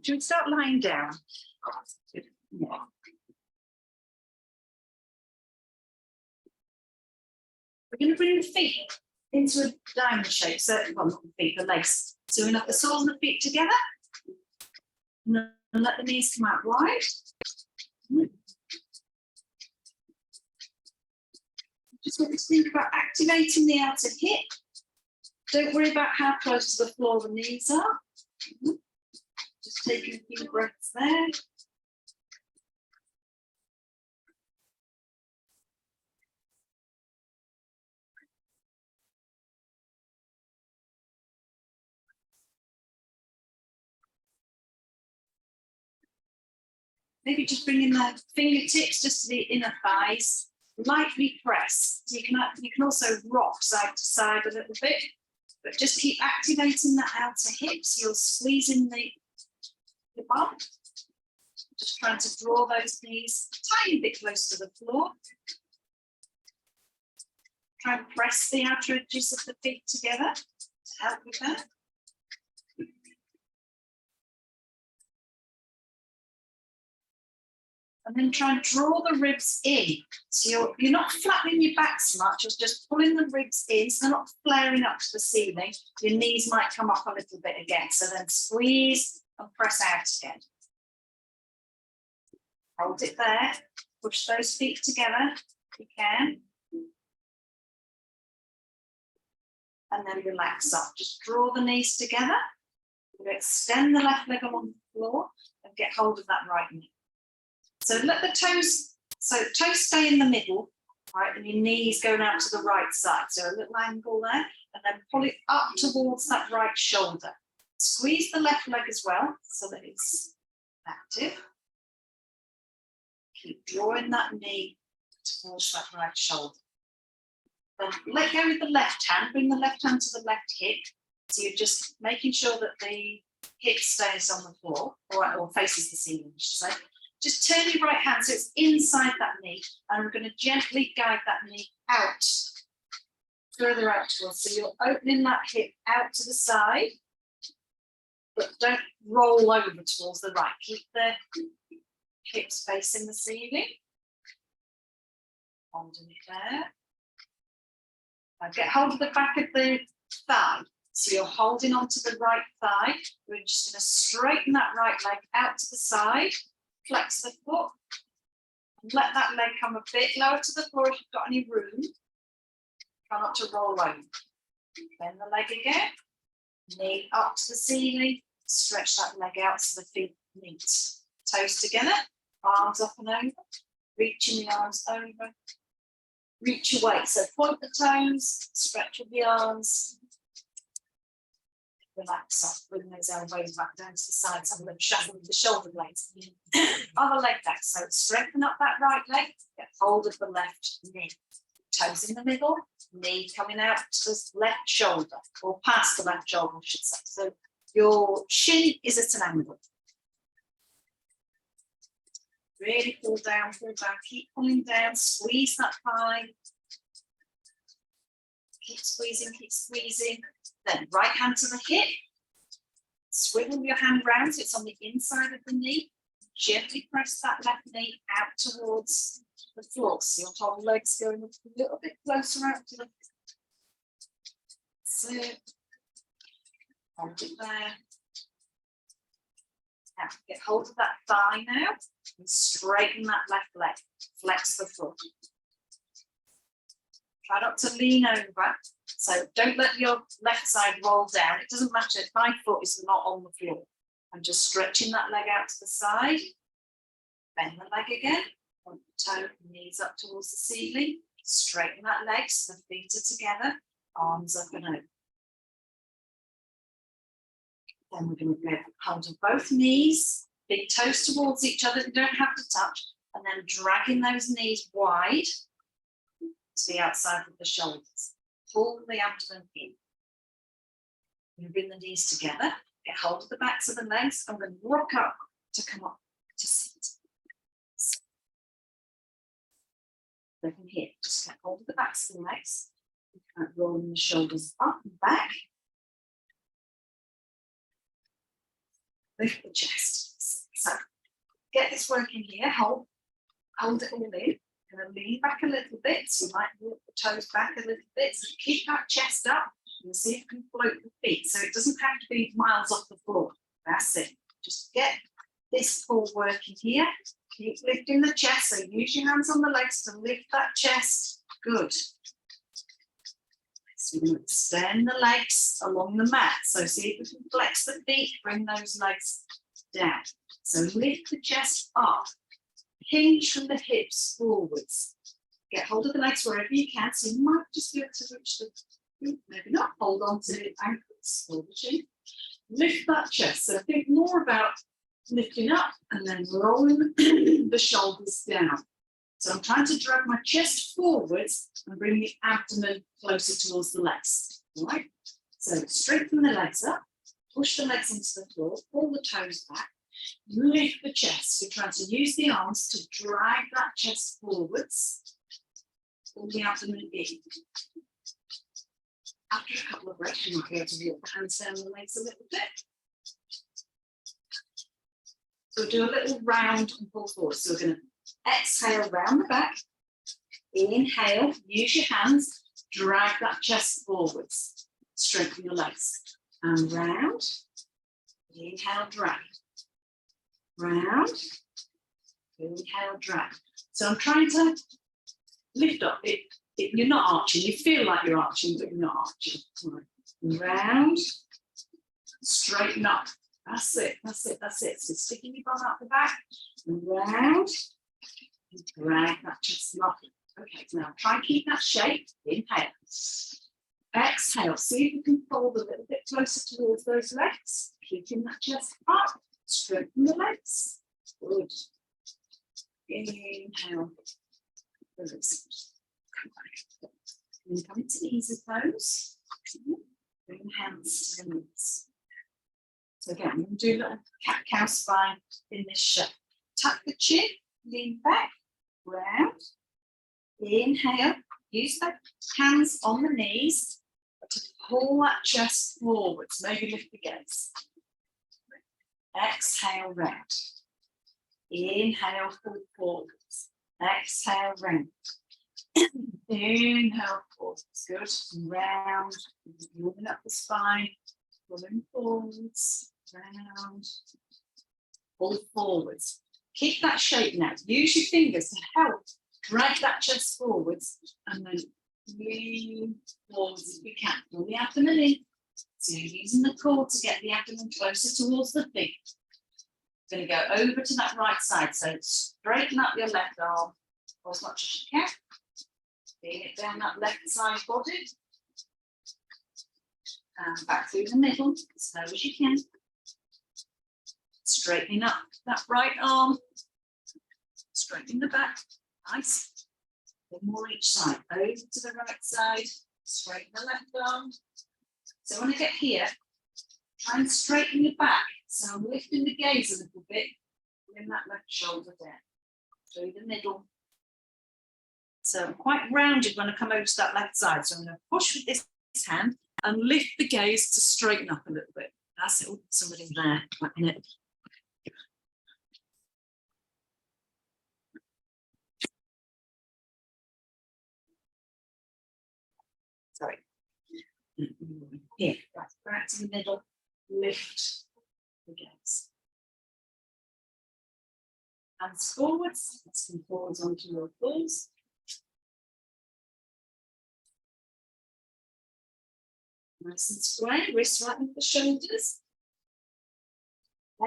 Should we start lying down? Yeah. We're going to bring the feet into a diamond shape, so well, not the feet, the legs. So we knock the soles of the feet together and let the knees come out wide. Just want to think about activating the outer hip. Don't worry about how close to the floor the knees are. Just taking a few breaths there. Maybe just bringing the fingertips just to the inner thighs, lightly press. So you can also rock side to side a little bit, but just keep activating that outer hip. So you're squeezing the bum. Just trying to draw those knees a tiny bit close to the floor. Try and press the outer edges of the feet together to help with that. And then try and draw the ribs in. So you're not flattening your back so much, you're just pulling the ribs in, so they're not flaring up to the ceiling. Your knees might come up a little bit again. So then squeeze and press out again. Hold it there. Push those feet together if you can. And then relax up. Just draw the knees together. Extend the left leg along the floor and get hold of that right knee. So let the toes stay in the middle, right, and your knees going out to the right side. So a little angle there, and then pull it up towards that right shoulder. Squeeze the left leg as well, so that it's active. Keep drawing that knee towards that right shoulder. Then let go with the left hand, bring the left hand to the left hip. So you're just making sure that the hip stays on the floor, or faces the ceiling, I should say. Just turn your right hand so it's inside that knee, and we're going to gently guide that knee out, further out towards. So you're opening that hip out to the side, but don't roll over towards the right. Keep the hips facing the ceiling. Holding it there. Now get hold of the back of the thigh. So you're holding onto the right thigh. We're just going to straighten that right leg out to the side. Flex the foot and let that leg come a bit lower to the floor if you've got any room. Try not to roll over. Bend the leg again, knee up to the ceiling, stretch that leg out so the feet meet. Toes together, arms up and over, reaching the arms over, reach away. So point the toes, stretch with the arms. Relax up, bring those elbows back down to the sides, have a little shuffle with the shoulder blades. Other leg back, so strengthen up that right leg, get hold of the left knee. Toes in the middle, knee coming out to the left shoulder, or past the left shoulder, I should say. So your shin is at an angle. Really pull down, keep pulling down, squeeze that thigh. Keep squeezing, keep squeezing. Then right hand to the hip. Swivel your hand round so it's on the inside of the knee. Gently press that left knee out towards the floor. So your whole leg's going a little bit closer out to the floor. So hold it there. Now get hold of that thigh now and straighten that left leg. Flex the foot. Try not to lean over. So don't let your left side roll down. It doesn't matter if my foot is not on the floor. I'm just stretching that leg out to the side. Bend the leg again. Point the toe, knees up towards the ceiling. Straighten that leg so the feet are together. Arms up and over. Then we're going to get hold of both knees. Big toes towards each other. You don't have to touch. And then dragging those knees wide to the outside of the shoulders. Pull the abdomen in. You bring the knees together, get hold of the backs of the legs. I'm going to rock up to come up to sit. So from here, just get hold of the backs of the legs. Rolling the shoulders up and back. lift the chest. So get this working here, hold it all in. Going to lean back a little bit, so you might walk the toes back a little bit, so keep that chest up and see if you can float the feet, so it doesn't have to be miles off the floor. That's it. Just get this pull working here. Keep lifting the chest, so use your hands on the legs to lift that chest. Good. So we're going to extend the legs along the mat, so see if we can flex the feet, bring those legs down. So lift the chest up. Hinge from the hips forwards. Get hold of the legs wherever you can. So you might just be able to reach the, maybe not, hold on to the ankles or the chin. Lift that chest. So think more about lifting up and then rolling the shoulders down. So I'm trying to drag my chest forwards and bring the abdomen closer towards the legs. All right? So straighten the legs up, push the legs into the floor, pull the toes back. Lift the chest. You're trying to use the arms to drag that chest forwards. Pull the abdomen in. After a couple of breaths, you might be able to walk the hands down the legs a little bit. So do a little round and pull forward. So we're going to exhale round the back. Inhale, use your hands, drag that chest forwards. Strengthen your legs. And round. Inhale, drag. Round, inhale, drag. So I'm trying to lift up. You're not arching. You feel like you're arching, but you're not arching. Right. Round, straighten up. That's it. That's it. That's it. So sticking your bum out the back. Round, drag that chest up. Okay. So now try and keep that shape. Inhale. Exhale. See if you can fold a little bit closer towards those legs. Keeping that chest up. Straighten the legs. Good. Inhale. Release. And come into the easy pose. Bring the hands to the knees. So again, we're going to do a little cat-cow spine in this shape. Tuck the chin, lean back, round. Inhale. Use the hands on the knees to pull that chest forwards. Maybe lift the gaze. Exhale, round. Inhale, pull forwards. Exhale, round. Inhale, forwards. Good. Round. Moving up the spine. Pulling forwards. Round. Pull forwards. Keep that shape now. Use your fingers to help drag that chest forwards and then lean forwards as we can. Pull the abdomen in. So you're using the core to get the abdomen closer towards the feet. Going to go over to that right side. So straighten up your left arm as much as you can. Bring it down that left side body. And back through the middle as slow as you can. Straightening up that right arm. Straightening the back. Nice. One more each side. Over to the right side. Straighten the left arm. So when I get here, try and straighten your back. So I'm lifting the gaze a little bit, bring that left shoulder down, through the middle. So I'm quite rounded when I come over to that left side. So I'm going to push with this hand and lift the gaze to straighten up a little bit. That's it. Oh, somebody there, in it. Sorry. Here, back to the middle, lift the gaze. Hands forwards, let's come forwards onto your balls. Nice and square, wrists right into the shoulders.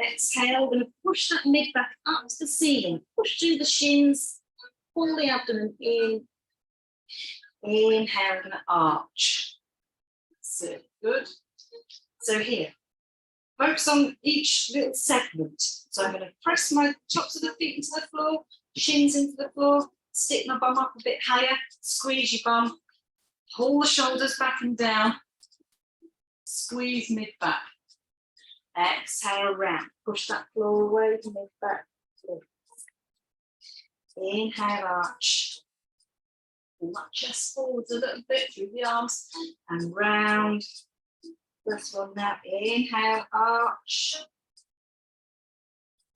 Exhale, we're going to push that mid back up to the ceiling. Push through the shins, pull the abdomen in. Inhale, and arch. So good. So here, focus on each little segment. So I'm going to press my tops of the feet into the floor, shins into the floor, stick my bum up a bit higher, squeeze your bum, pull the shoulders back and down, squeeze mid back. Exhale, round. Push that floor away to mid back. Inhale, arch. Pull that chest forwards a little bit through the arms and round. This one now. Inhale, arch.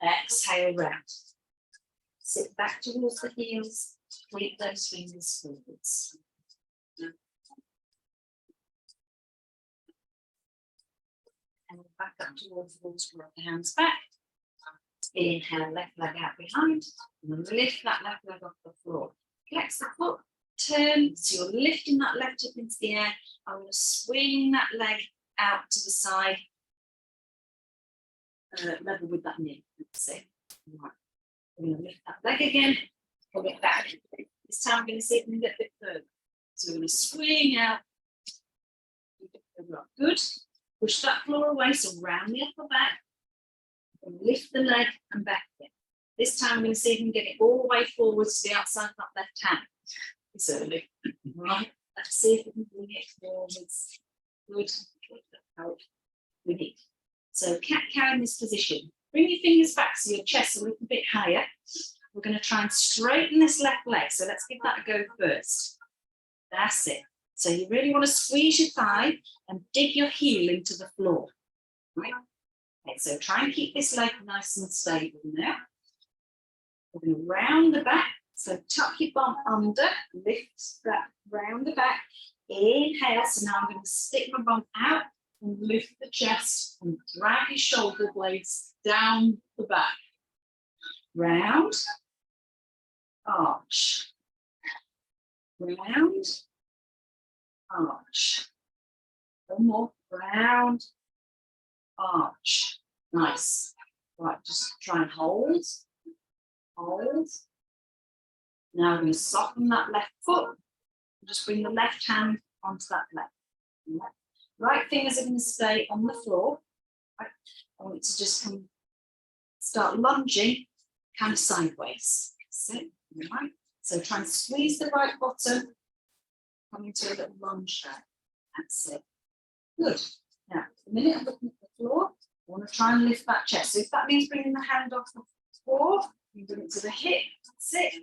Exhale round. Sit back towards the heels, point those fingers forwards. And back up towards the wall, rock the hands back. Inhale, left leg out behind, and then lift that left leg off the floor. Flex the foot, turn, so you're lifting that left hip into the air. I'm going to swing that leg out to the side, level with that knee. That's it. Right. We're going to lift that leg again, pull it back. This time I'm going to see if we can get a bit further. So we're going to swing out. Good. Push that floor away, so round the upper back. And lift the leg and back again. This time I'm going to see if we can get it all the way forwards to the outside of that left hand. It's early. Right. Let's see if we can bring it forwards. Good. Help with it. So cat-cow in this position. Bring your fingers back so your chest a little bit higher. We're going to try and straighten this left leg. So let's give that a go first. That's it. So you really want to squeeze your thigh and dig your heel into the floor. Right? Okay, so try and keep this leg nice and stable now. We're going to round the back. So tuck your bum under, lift that round the back. Inhale. So now I'm going to stick my bum out and lift the chest and drag your shoulder blades down the back. Round, arch, round, arch. One more, round, arch. Nice. Right, just try and hold. Hold. Now we're going to soften that left foot. Just bring the left hand onto that leg. Right fingers are going to stay on the floor. Right. I want it to just start lunging kind of sideways. That's it. Right. So try and squeeze the right bottom. Come into a little lunge there. That's it. Good. Now, the minute I'm looking at the floor, I want to try and lift that chest. So if that means bringing the hand off the floor, you bring it to the hip. That's it.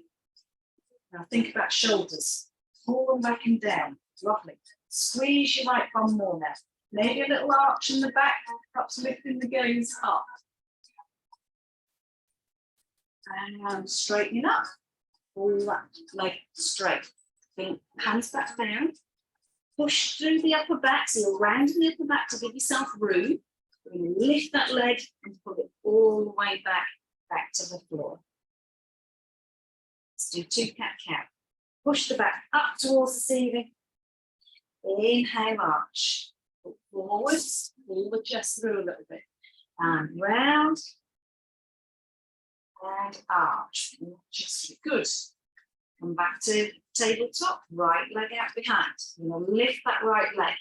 Now think about shoulders. Pull them back and down. Lovely. Squeeze your right bum more now. Maybe a little arch in the back, perhaps lifting the gaze up. And straightening up. Pull that leg straight. Think hands back down. Push through the upper back, so you're rounding the upper back to give yourself room. We're going to lift that leg and pull it all the way back to the floor. Let's do 2 cat-cow. Push the back up towards the ceiling. Inhale, arch. Look forwards, pull the chest through a little bit. And round. And arch. Just good. Come back to tabletop, right leg out behind. You're going to lift that right leg.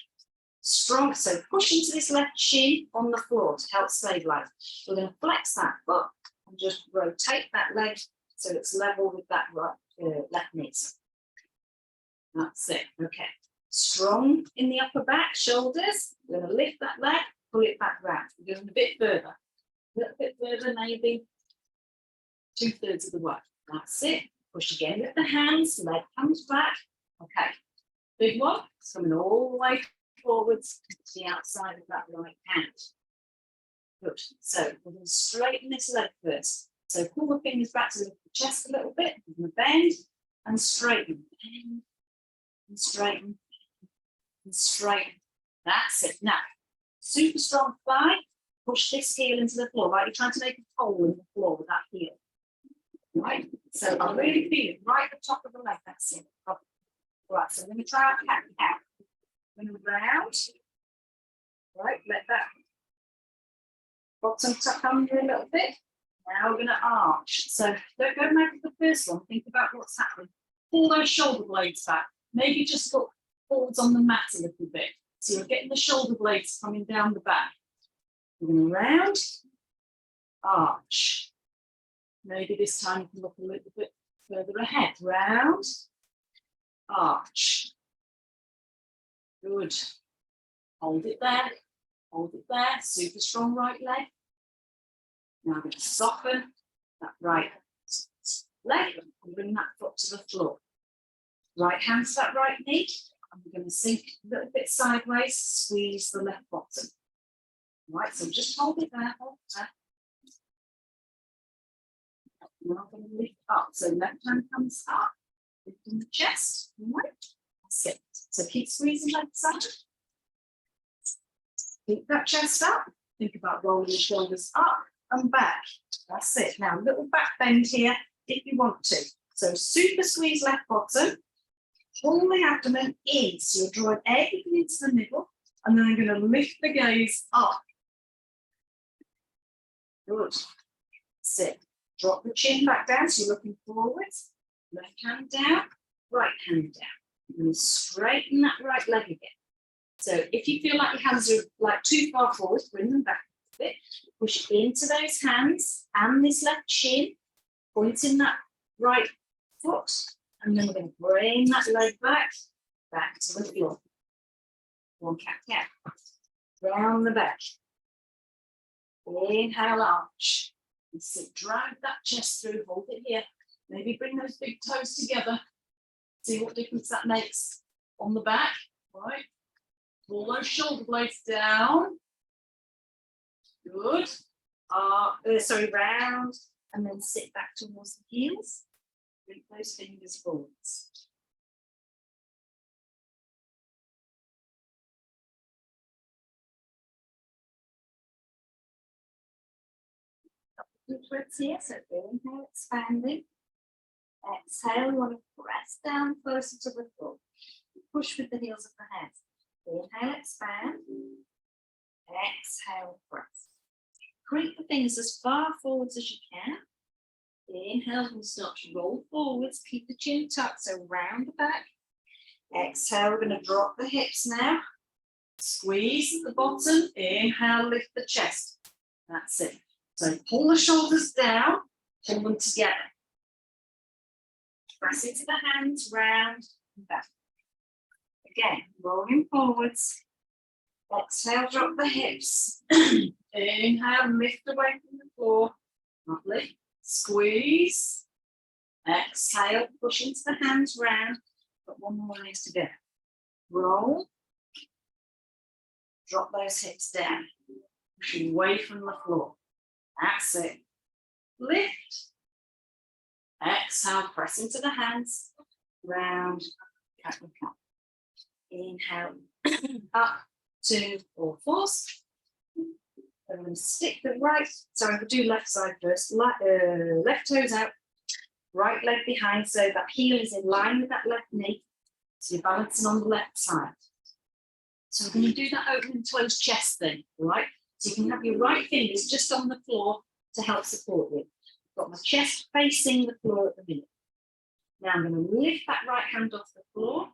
Strong, so push into this left shin on the floor to help stabilize. We're going to flex that foot and just rotate that leg so it's level with that right left knee. That's it. Okay. Strong in the upper back, shoulders. We're going to lift that leg, pull it back round. We're going a bit further. A little bit further, maybe 2/3 of the way. That's it. Push again with the hands, leg comes back. Okay. Big one. It's coming all the way forwards to the outside of that right hand. Good. So we're going to straighten this leg first. So pull the fingers back to lift the chest a little bit. We're going to bend and straighten. Bend and straighten and straighten. That's it. Now, super strong thigh. Push this heel into the floor, right? You're trying to make a hole in the floor with that heel. Right? So I'm really feeling right at the top of the leg. That's it. Right, so I'm going to try our cat-cow. I'm going to round. Right, let that bottom tuck under a little bit. Now we're going to arch. So don't go back to the first one. Think about what's happening. Pull those shoulder blades back. Maybe just look forwards on the mat a little bit. So you're getting the shoulder blades coming down the back. We're going to round, arch. Maybe this time you can look a little bit further ahead. Round, arch. Good. Hold it there. Hold it there. Super strong right leg. Now I'm going to soften that right leg and bring that foot to the floor. Right hand to that right knee. And we're going to sink a little bit sideways, squeeze the left bottom. Right, so just hold it there, hold it there. Now I'm going to lift up. So left hand comes up, lifting the chest. Right. That's it. So keep squeezing left side. Keep that chest up. Think about rolling the shoulders up and back. That's it. Now, a little back bend here if you want to. So super squeeze left bottom. Pull the abdomen in. So you're drawing everything into the middle. And then I'm going to lift the gaze up. Good. Sit. Drop the chin back down. So you're looking forwards. Left hand down. Right hand down. You're going to straighten that right leg again. So if you feel like your hands are like too far forward, bring them back a bit. Push into those hands and this left shin. Pointing that right foot. And then we're going to bring that leg back to the floor. One cat. Round the back. Inhale, arch. And sit, drag that chest through, hold it here. Maybe bring those big toes together. See what difference that makes on the back. Right. Pull those shoulder blades down. Good. Round. And then sit back towards the heels. Bring those fingers forwards. Couple of twists here. So inhale, expanding. Exhale, you want to press down closer to the floor. Push with the heels of the hands. Inhale, expand. Exhale, press. Creep the fingers as far forwards as you can. Inhale and start to roll forwards. Keep the chin tucked, so round the back. Exhale, we're going to drop the hips now. Squeeze at the bottom. Inhale, lift the chest. That's it. So pull the shoulders down, pull them together. Press into the hands, round and back. Again, rolling forwards. Exhale, drop the hips. Inhale, lift away from the floor. Lovely. Squeeze. Exhale, push into the hands, round. Got one more leg to go. Roll. Drop those hips down. Push away from the floor. That's it. Lift. Exhale, press into the hands. Round. Cat and cat. Inhale. Up. 2 or 4. I'm going to stick the right. So I'm going to do left side first. Left toes out. Right leg behind. So that heel is in line with that left knee. So you're balancing on the left side. So we're going to do that open and close chest thing. Right. So you can have your right fingers just on the floor to help support you. I've got my chest facing the floor at the minute. Now I'm going to lift that right hand off the floor.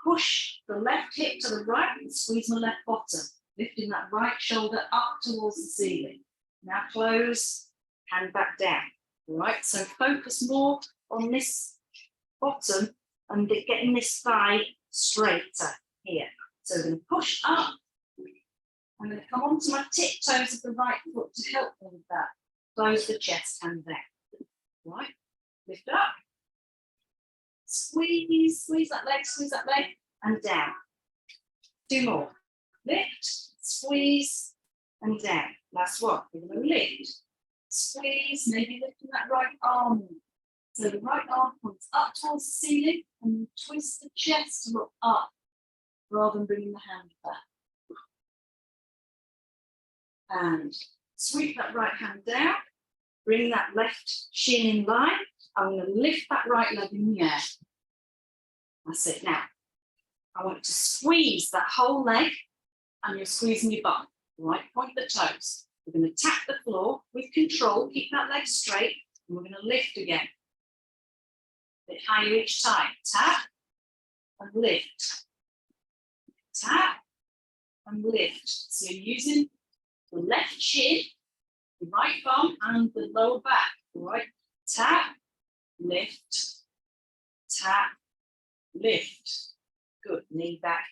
Push the left hip to the right and squeeze my left bottom, lifting that right shoulder up towards the ceiling. Now close, hand back down. All right, so focus more on this bottom and getting this thigh straighter here. So I'm going to push up. I'm going to come onto my tiptoes of the right foot to help me with that. Close the chest, hand down. All right, lift up. Squeeze that leg, and down. 2 more. Lift, squeeze, and down. Last one. We're going to lift, squeeze, maybe lifting that right arm. So the right arm points up towards the ceiling, and twist the chest to look up, rather than bringing the hand back. And sweep that right hand down. Bring that left shin in line. I'm going to lift that right leg in the air. That's it. Now, I want you to squeeze that whole leg, and you're squeezing your bum. Right, point the toes. We're going to tap the floor with control. Keep that leg straight, and we're going to lift again. A bit higher each time. Tap and lift. Tap and lift. So you're using the left shin, the right bum, and the lower back. Right, tap. Lift, tap, lift. Good. Knee back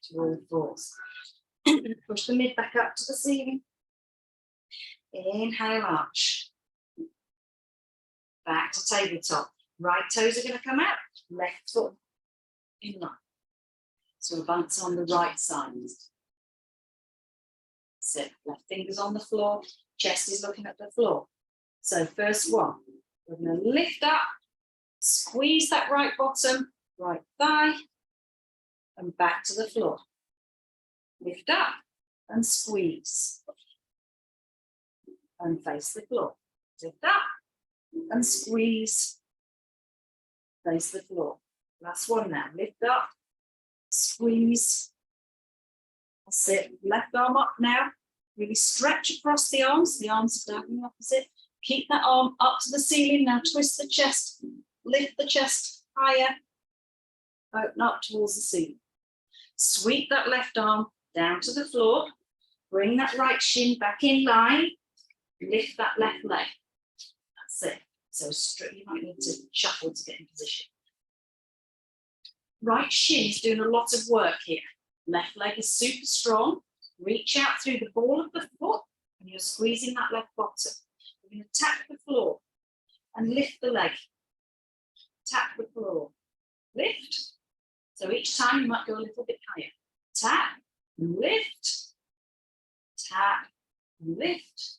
to all fours. Push the mid back up to the ceiling. Inhale, arch. Back to tabletop. Right toes are going to come out. Left foot in line. So advance on the right side. Sit. Left fingers on the floor. Chest is looking at the floor. So first one. We're going to lift up, squeeze that right bottom, right thigh, and back to the floor. Lift up and squeeze. And face the floor. Lift up and squeeze. Face the floor. Last one now. Lift up, squeeze. That's it. Left arm up now. Really stretch across the arms. The arms are diagonally opposite. Keep that arm up to the ceiling. Now twist the chest. Lift the chest higher. Open up towards the ceiling. Sweep that left arm down to the floor. Bring that right shin back in line. Lift that left leg. That's it. So you might need to shuffle to get in position. Right shin is doing a lot of work here. Left leg is super strong. Reach out through the ball of the foot and you're squeezing that left bottom. You're going to tap the floor and lift the leg. Tap the floor. Lift. So each time you might go a little bit higher. Tap, lift, tap, lift,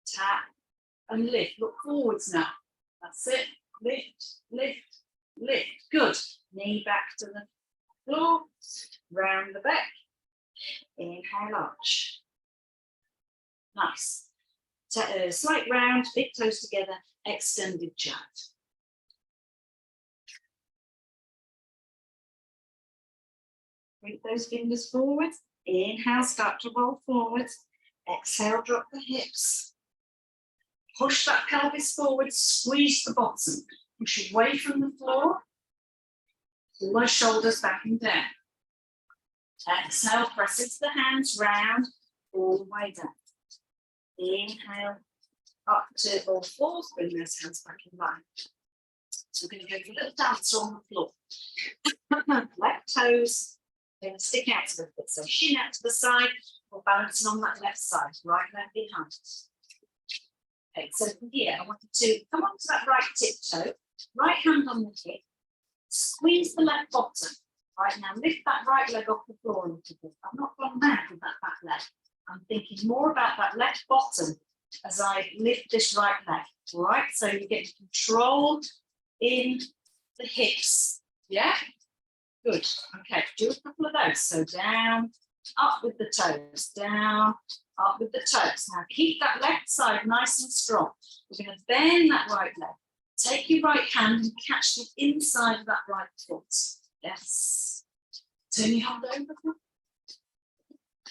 tap, and lift. Look forwards now. That's it. Lift, lift, lift. Good. Knee back to the floor. Round the back. Inhale, arch. Nice. Slight round, big toes together, extended jab. Bring those fingers forward. Inhale, start to roll forward. Exhale, drop the hips. Push that pelvis forward, squeeze the bottom. Push away from the floor. Pull those shoulders back and down. Exhale, press into the hands, round, all the way down. Inhale, up to all fours, bring those hands back in line. So we're going to go for a little dance on the floor. Left toes, they're going to stick out to the foot. So shin out to the side, or balancing on that left side, right leg behind. Okay, so from here, I want you to come onto that right tiptoe, right hand on the hip, squeeze the left bottom. Right now, lift that right leg off the floor a little bit. I've not gone mad with that back leg. I'm thinking more about that left bottom as I lift this right leg. All right, so you get control in the hips. Yeah, good. Okay, do a couple of those. So down, up with the toes, down, up with the toes. Now keep that left side nice and strong. We're going to bend that right leg. Take your right hand and catch the inside of that right foot. Yes. Turn your hand over.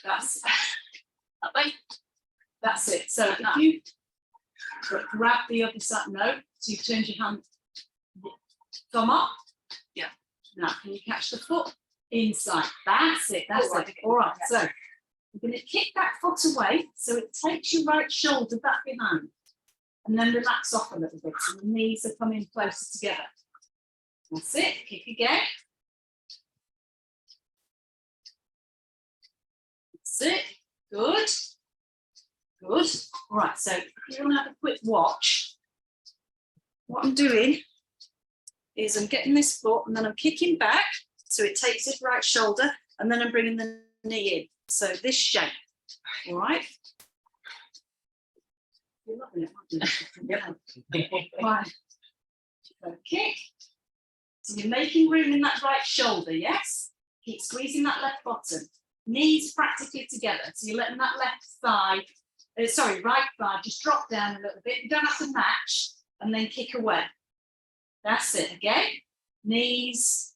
That's that way. That's it. So if you grab the other side, no. So you've turned your hand, thumb up. Yeah. Now can you catch the foot inside? That's it. That's it. All right. So you're going to kick that foot away, so it takes your right shoulder back behind, and then relax off a little bit. So the knees are coming closer together. That's it. Kick again. That's it. Good. Good. All right, so if you want to have a quick watch, what I'm doing is I'm getting this foot and then I'm kicking back so it takes his right shoulder, and then I'm bringing the knee in. So this shape. All right. You're loving it. Right. So kick. So you're making room in that right shoulder, yes? Keep squeezing that left bottom. Knees practically together. So you're letting that left thigh, right thigh, just drop down a little bit. You don't have to match, and then kick away. That's it, again. Knees,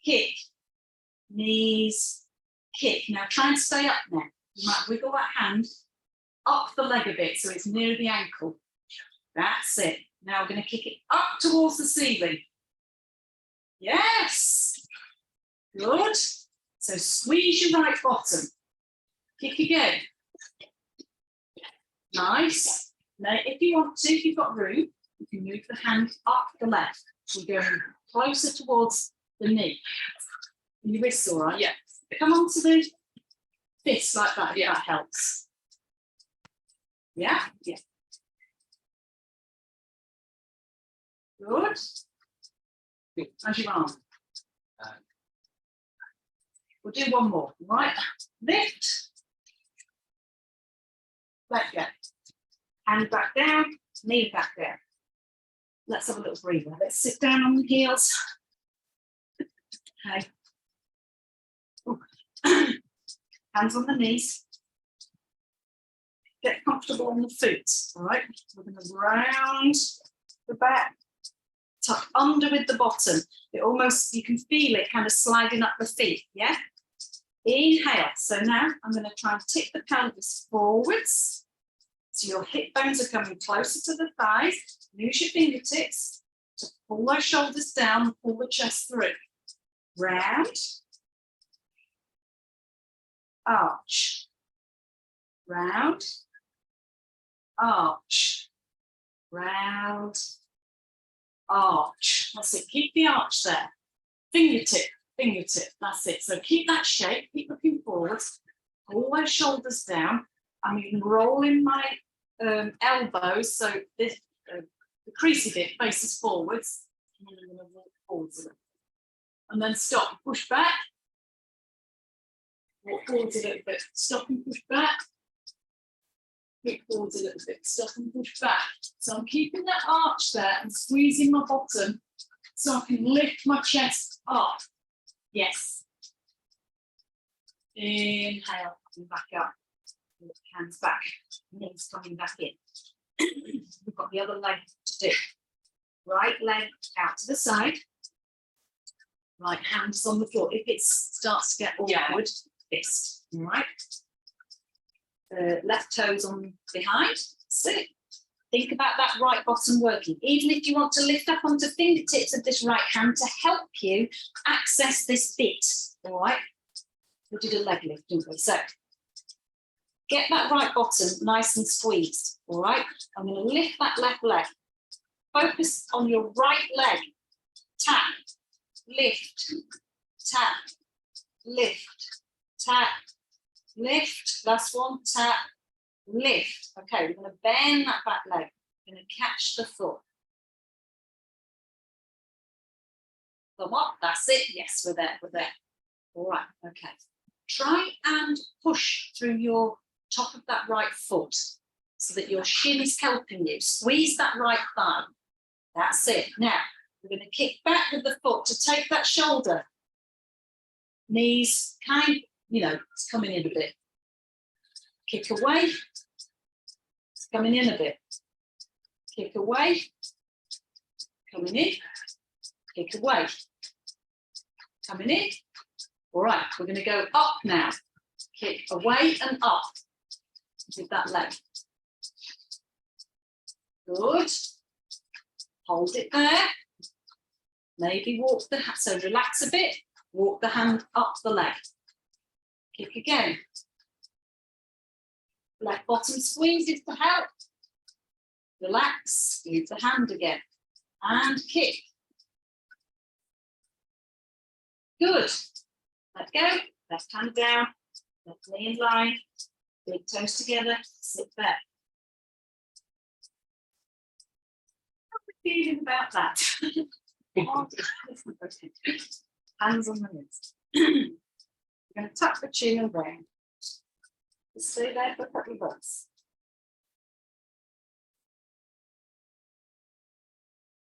kick. Knees, kick. Now try and stay up now. You might wiggle that hand up the leg a bit so it's near the ankle. That's it. Now we're going to kick it up towards the ceiling. Yes. Good. So squeeze your right bottom. Kick again. Nice. Now, if you want to, if you've got room, you can move the hand up the left. We're going closer towards the knee. Your wrists all right? Yeah. Come on to the fist like that, if that helps. Yeah? Yeah. Good. How's your arm? We'll do one more, right? Lift. Let go. Hand back down, knee back down. let's have a little breather. Let's sit down on the heels. Okay. Hands on the knees. Get comfortable on the feet, all right? We're going to round the back, tuck under with the bottom. It almost, you can feel it kind of sliding up the feet, yeah? Inhale. So now I'm going to try and tip the pelvis forwards. So your hip bones are coming closer to the thighs. Use your fingertips to pull those shoulders down and pull the chest through. Round. Arch. Round. Arch. Round. Arch. That's it. Keep the arch there. Fingertip. Fingertip. That's it. So keep that shape. Keep looking forward. Pull those shoulders down. I'm even rolling my elbows so this the creasy bit faces forwards. And then I'm going to walk forwards a little. And then stop. Push back. Walk forwards a little bit. Stop and push back. Kick forwards a little bit. Stop and push back. So I'm keeping that arch there and squeezing my bottom so I can lift my chest up. Yes. Inhale, and back up. Hands back. Knees coming back in. We've got the other leg to do. Right leg out to the side. Right hands on the floor. If it starts to get awkward, fist. All right. Left toes on behind. Sit. Think about that right bottom working. Even if you want to lift up onto fingertips of this right hand to help you access this bit. All right. We did a leg lift, didn't we? So get that right bottom nice and squeezed. All right. I'm going to lift that left leg. Focus on your right leg. Tap, lift, tap, lift, tap, lift. Last one. Tap, lift. Okay, we're going to bend that back leg. We're going to catch the foot. Come up. That's it. Yes, we're there. We're there. All right. Okay. Try and push through your top of that right foot so that your shin is helping you. Squeeze that right thigh. That's it. Now, we're going to kick back with the foot to take that shoulder. Knees kind, it's coming in a bit. Kick away. It's coming in a bit. Kick away. Coming in. Kick away. Coming in. All right, we're going to go up now. Kick away and up with that leg. Good. Hold it there. Maybe walk the hand. So relax a bit. Walk the hand up the leg. Kick again. Left bottom squeezes to help. Relax. Squeeze the hand again. And kick. Good. Let go. Left hand down. Left knee in line. Big toes together. Sit back. How are we feeling about that? Hands on the knees. We're going to tuck the chin and round. Just stay there for a couple of breaths.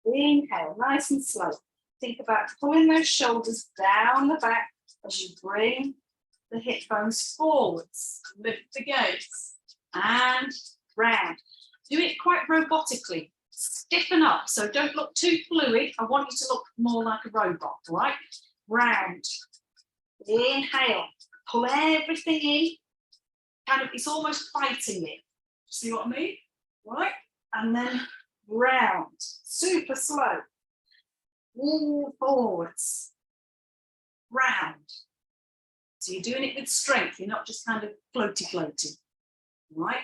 Inhale, nice and slow. Think about pulling those shoulders down the back as you bring the hip bones forwards. Lift the gaze and round. Do it quite robotically. Stiffen up, so don't look too fluid. I want you to look more like a robot, all right? Round. Inhale. Pull everything in. Kind of, it's almost fighting it. See what I mean? Right? And then round. Super slow. All forwards. Round. So you're doing it with strength. You're not just kind of floaty. Right?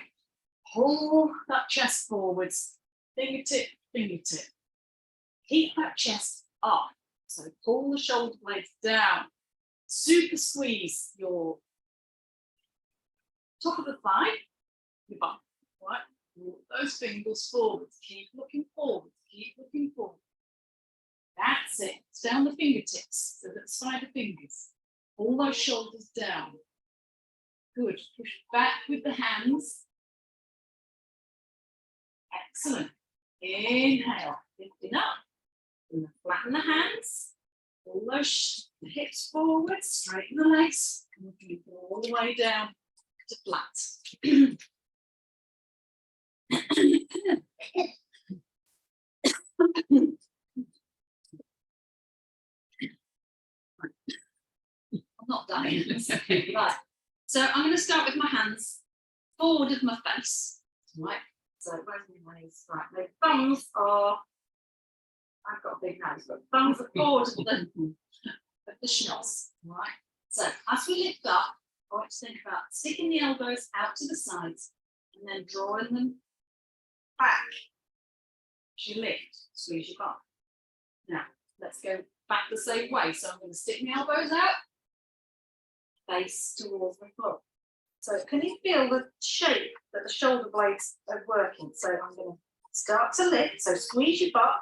Pull that chest forwards. Fingertip, fingertip. Keep that chest up. So pull the shoulder blades down. Super squeeze your top of the thigh, your bum. Right? Walk those fingers forwards. Keep looking forward. Keep looking forward. That's it. Down the fingertips, so that spider fingers. Pull those shoulders down. Good. Push back with the hands. Excellent. Inhale. lifting up. We're going to flatten the hands, pull those hips forward, straighten the legs, and we're going to go all the way down to flat. I'm not dying. Right. So I'm going to start with my hands forward of my face. Right. So where's my hands? Right. My thumbs are. I've got a big nose, but thumbs are forward of the schnoz. Right. So as we lift up, I want to think about sticking the elbows out to the sides and then drawing them back. As you lift, squeeze your bum. Now let's go back the same way. So I'm going to stick my elbows out, face towards the floor. So can you feel the shape that the shoulder blades are working? So I'm going to start to lift. So squeeze your butt,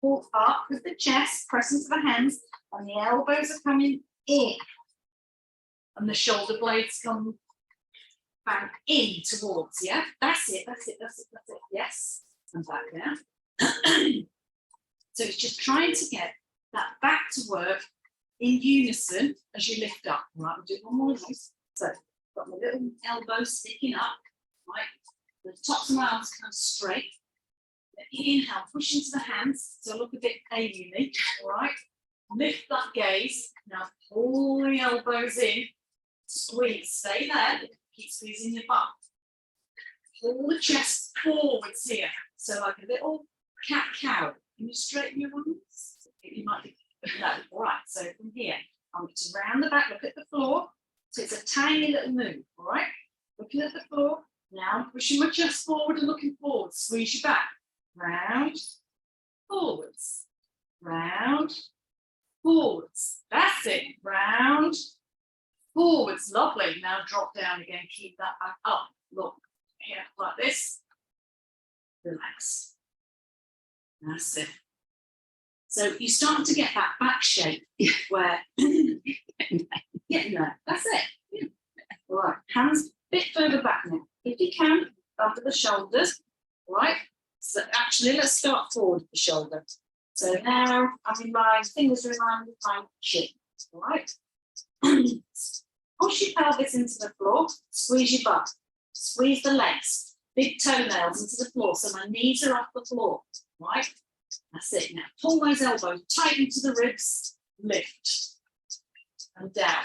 pull up with the chest, press into the hands, and the elbows are coming in. And the shoulder blades come back in towards, yeah? That's it, that's it, that's it, that's it. Yes, and back down. So it's just trying to get that back to work in unison as you lift up. Right, we'll do one more of those. So got my little elbows sticking up, right? The tops of my arms come straight. Inhale, push into the hands, so look a bit alien-y, all right? Lift that gaze. Now pull the elbows in, squeeze, stay there, keep squeezing your butt. Pull the chest forwards here, so like a little cat-cow. Can you straighten your arms? You might be, no, all right, so from here, I'm going to round the back, look at the floor. So it's a tiny little move, all right? Looking at the floor, now I'm pushing my chest forward and looking forward, squeeze your back. Round, forwards, round, forwards. That's it. Round, forwards. Lovely. Now drop down again. Keep that back up. Look here, like this. Relax. That's it. So you start to get that back shape where getting there. That's it. Yeah. All right. Hands a bit further back now. If you can, under the shoulders. All right. So actually, let's start forward with the shoulder. So now I'm in my fingers are in line with my chin. All right. Push your pelvis into the floor. Squeeze your butt. Squeeze the legs. Big toenails into the floor. So my knees are off the floor. Right. That's it. Now pull those elbows tight into the ribs. Lift and down.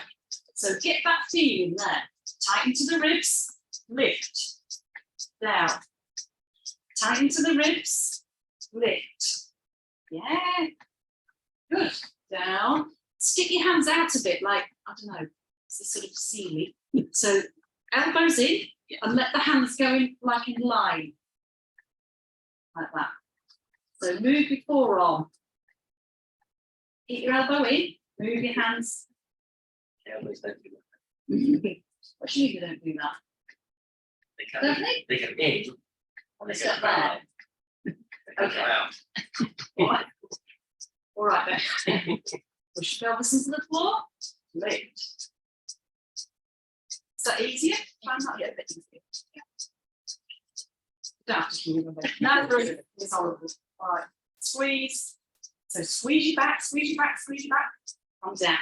So get that feeling there. Tight into the ribs. Lift down. Tight into the ribs, lift. Yeah, good. Down. Stick your hands out a bit, like, I don't know, it's a sort of sealy. So elbows in and let the hands go in like in line. Like that. So move your forearm. Get your elbow in, move your hands. Elbows don't do that. What do you mean you don't do that? Don't they? They can aim. Let's step there. Okay. All right then. Push your pelvis into the floor. Lift. Is that easier? Try not to get a bit easier. Don't have to keep a bit. No, it's horrible. All right. Squeeze. So squeeze your back, squeeze your back, squeeze your back. Come down.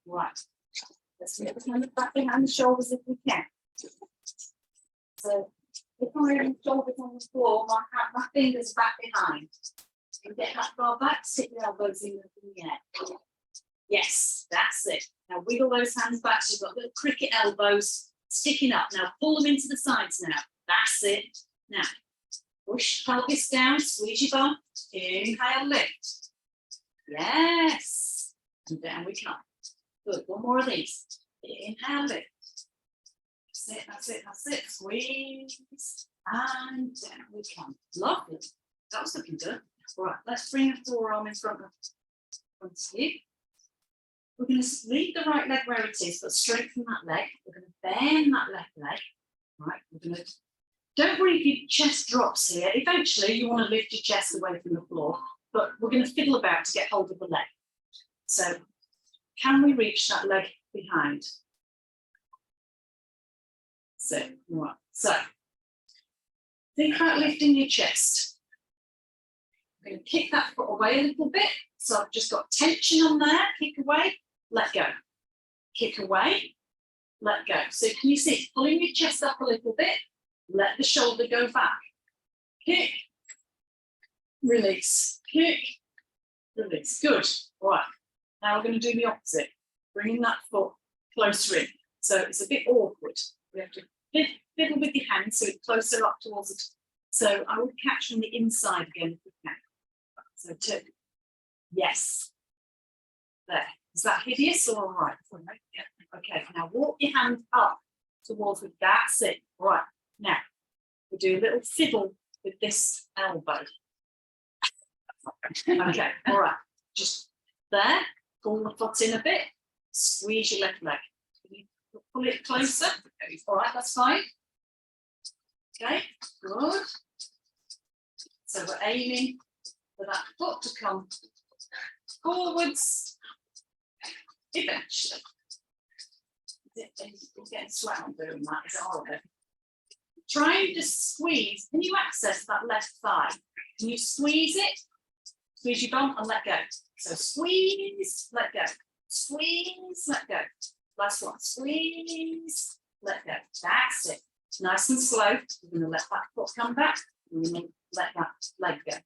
Right. Let's get the hand back behind the shoulders if we can. So if I'm shoulders on the floor, my fingers back behind. And get that far back, stick your elbows in the air. Yes, that's it. Now wiggle those hands back. So you've got little cricket elbows sticking up. Now pull them into the sides now. That's it. Now push pelvis down, squeeze your bum. Inhale, lift. Yes. And down we come. Good. One more of these. Inhale, lift. That's it, that's it, that's it. Squeeze. And down we come. Lovely. That was looking good. All right, let's bring the forearm in front of you. We're going to leave the right leg where it is, but straighten that leg. We're going to bend that left leg. All right, we're going to. Don't worry if your chest drops here. Eventually, you want to lift your chest away from the floor, but we're going to fiddle about to get hold of the leg. So, can we reach that leg behind? So, right. So, think about lifting your chest. I'm going to kick that foot away a little bit. So I've just got tension on there. Kick away, let go. Kick away, let go. So can you see it's pulling your chest up a little bit? Let the shoulder go back. Kick, release, kick, release. Good. All right. Now we're going to do the opposite. Bringing that foot closer in. So it's a bit awkward. We have to fiddle with your hands so it's closer up towards it. So I would catch from the inside again if we can. So 2. Yes. There. Is that hideous or all right? Yeah. Okay. Now walk your hand up towards it. That's it. Right. Now we do a little fiddle with this elbow. Okay. All right. Just there. Pull the foot in a bit. Squeeze your left leg. Can you pull it closer? All right. That's fine. Okay. Good. So we're aiming for that foot to come forwards eventually. You're getting sweat on doing that, is it horrible? Try and just squeeze. Can you access that left thigh? Can you squeeze it? Squeeze your bum and let go. So squeeze, let go. Squeeze, let go. Last one. Squeeze, let go. That's it. Nice and slow. We're going to let that foot come back. We're going to let that leg go.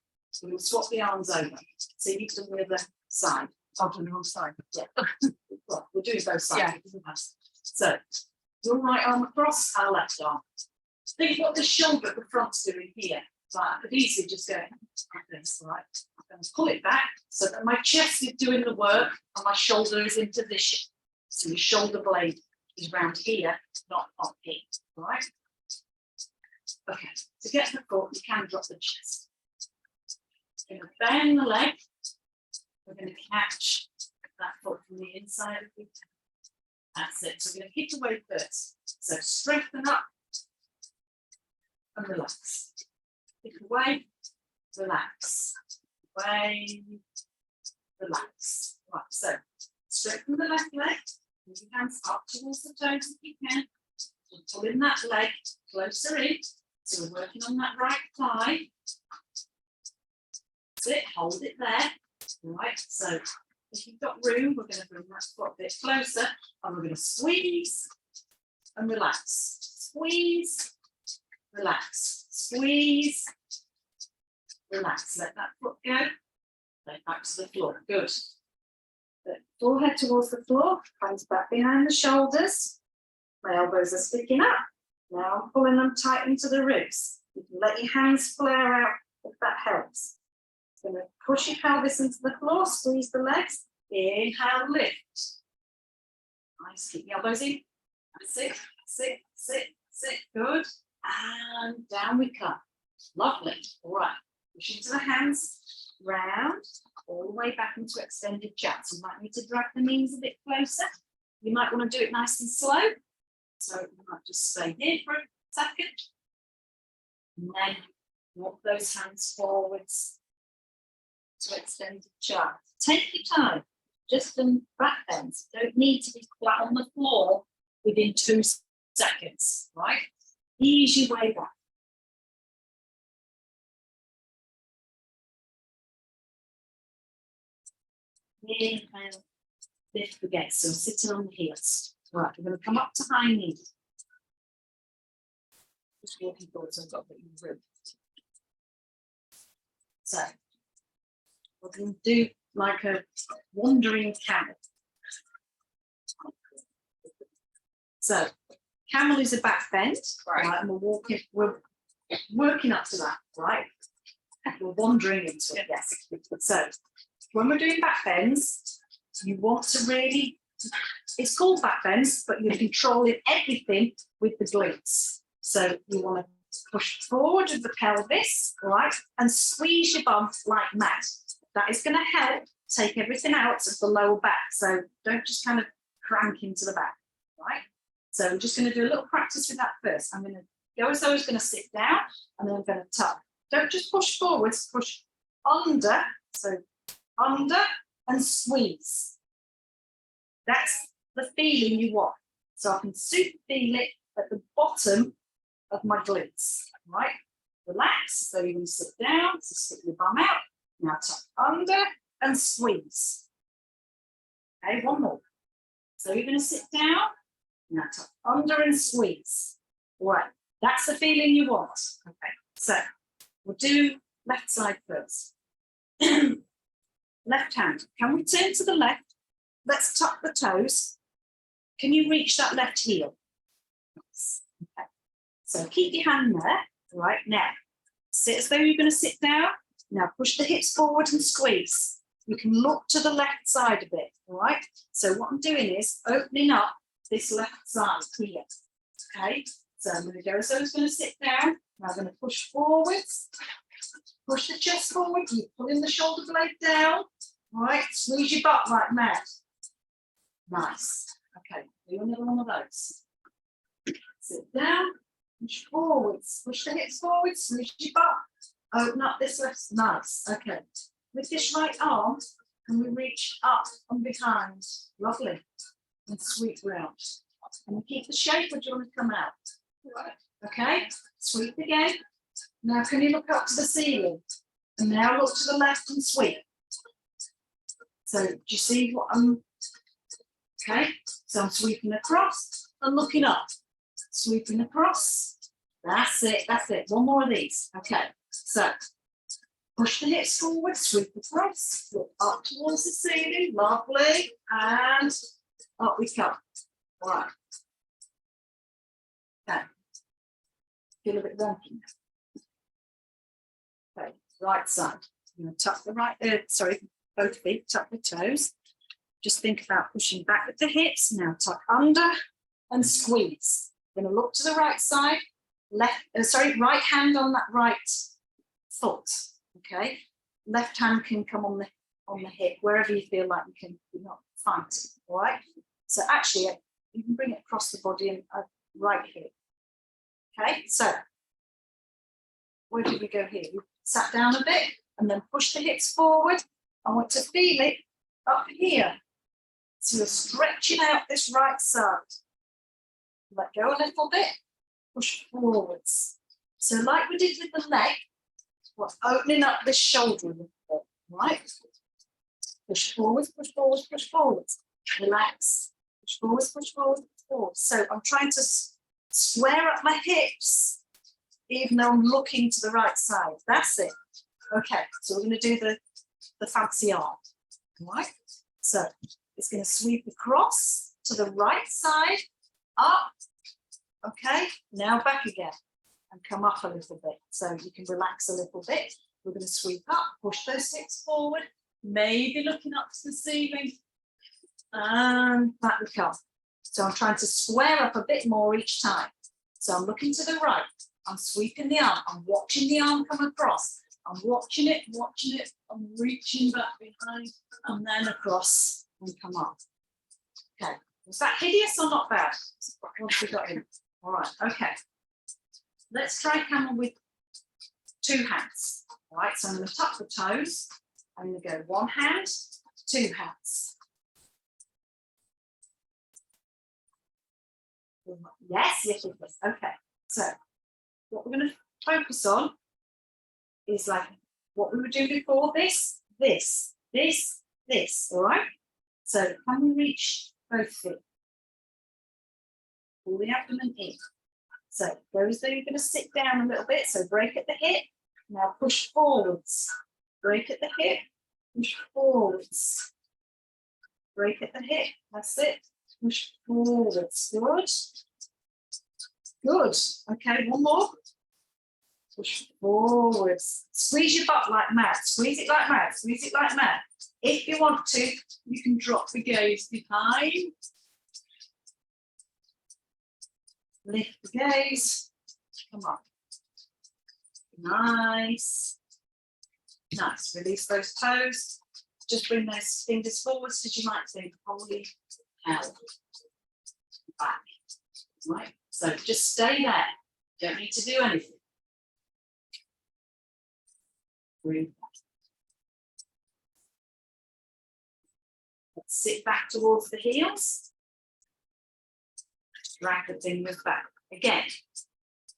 We're going to swap the arms over. So you've done the other side. I'll do the wrong side. Yeah. Well, we're doing both sides. Yeah. It doesn't matter. So your right arm across, our left arm. Think what the shoulder at the front's doing here. Right, I could easily just go like this, right? I'm going to pull it back so that my chest is doing the work and my shoulder is in position. So your shoulder blade is round here, not up here, right? Okay, to get the foot, you can drop the chest. We're going to bend the leg. We're going to catch that foot from the inside of the toe. That's it. So we're going to kick away first. So strengthen up and relax. Kick away, relax. Away, relax. Right, so straighten the left leg. Move your hands up towards the toes if you can. We're pulling that leg closer in. So we're working on that right thigh. That's it, hold it there. Right, so if you've got room, we're going to bring that foot a bit closer and we're going to squeeze and relax. Squeeze, relax. Squeeze, relax. Let that foot go. Then back to the floor. Good. The forehead towards the floor, hands back behind the shoulders. My elbows are sticking up. Now I'm pulling them tight into the ribs. You can let your hands flare out if that helps. Going to push your pelvis into the floor, squeeze the legs. Inhale, lift. Nice, keep the elbows in. Sit, sit, sit, sit. Good. And down we come. Lovely. All right. Push into the hands, round, all the way back into extended chats. You might need to drag the knees a bit closer. You might want to do it nice and slow. So you might just stay here for a second. And then walk those hands forwards to extended chart. Take your time. Just some back bends. Don't need to be flat on the floor within 2 seconds, right? Ease your way back. Inhale, lift again. So sitting on the heels. Right, we're going to come up to high knee. Just walking forward so I've got a bit of room. So we're going to do like a wandering camel. So camel is a back bend, right? And we're working up to that, right? We're wandering into it, yes. So when we're doing back bends, you want to really, it's called back bends, but you're controlling everything with the glutes. So you want to push forward with the pelvis, right? And squeeze your bum like that. That is going to help take everything out of the lower back. So don't just kind of crank into the back, right? So I'm just going to do a little practice with that first. I'm going to go as though I was going to sit down, and then I'm going to tuck. Don't just push forwards, push under. So under and squeeze. That's the feeling you want. So I can super feel it at the bottom of my glutes, right? Relax. So you're going to sit down, so stick your bum out, Now tuck under and squeeze. Okay, one more. So you're going to sit down. Now tuck under and squeeze. All right, that's the feeling you want. Okay, so we'll do left side first. Left hand. Can we turn to the left? Let's tuck the toes. Can you reach that left heel? Okay. So keep your hand there. Right now, sit as though you're going to sit down. Now push the hips forward and squeeze. You can look to the left side a bit. All right. So what I'm doing is opening up this left side here. Okay. So I'm going to go as though I was going to sit down. Now I'm going to push forwards. Push the chest forward. You're pulling the shoulder blade down. All right. Squeeze your butt like mad. Nice. Okay. Do another one of those. Sit down. Push forwards. Push the hips forward. Squeeze your butt. Open up this left. Nice. Okay. With this right arm, can we reach up and behind? Lovely. And sweep round. Can you keep the shape or do you want to come out? Right. Okay. Sweep again. Now can you look up to the ceiling? And now look to the left and sweep. So do you see what I'm... Okay. So I'm sweeping across and looking up. Sweeping across. That's it. That's it. One more of these. Okay. So push the hips forward, sweep across, look up towards the ceiling. Lovely. And up we come. All right. Okay. Feel a bit wonky. Okay. Right side. I'm going to tuck the right, both feet, tuck the toes. Just think about pushing back with the hips. Now tuck under and squeeze. Going to look to the right side. Right hand on that right foot. Okay. Left hand can come on the hip, wherever you feel like you're not fighting. All right. So actually, you can bring it across the body and right hip. Okay. So where did we go here? We sat down a bit and then push the hips forward. I want to feel it up here. So you're stretching out this right side. Let go a little bit. Push forwards. So like we did with the leg, we're opening up this shoulder a little bit, right? Push forwards, push forwards, push forwards. Relax. Push forwards, push forwards, push forwards. So I'm trying to square up my hips, even though I'm looking to the right side. That's it. Okay, so we're going to do the fancy arm, right? So it's going to sweep across to the right side, up. Okay, now back again and come up a little bit. So you can relax a little bit. We're going to sweep up, push those hips forward, maybe looking up to the ceiling, and back we come. So I'm trying to square up a bit more each time. So I'm looking to the right, I'm sweeping the arm, I'm watching the arm come across, I'm watching it, I'm reaching back behind, and then across and come up. Okay, was that hideous or not bad? Once we got in. All right, okay. Let's try camel with two hands. All right, so I'm going to tuck the toes. I'm going to go one hand, two hands. Yes. Okay, so what we're going to focus on is like what we were doing before, this. All right? So can we reach both feet? Pull the abdomen in. So those that you're going to sit down a little bit. So break at the hip. Now push forwards. Break at the hip. Push forwards. Break at the hip. That's it. Push forwards. Good. Okay, one more. Push forwards. Squeeze your butt like mad. Squeeze it like mad. Squeeze it like mad. If you want to, you can drop the gaze behind. Lift the gaze. Come on. Nice. Release those toes. Just bring those fingers forwards as you might think. Holy hell. Back. Right. So just stay there. Don't need to do anything. Breathe. Let's sit back towards the heels. Drag the fingers back. Again,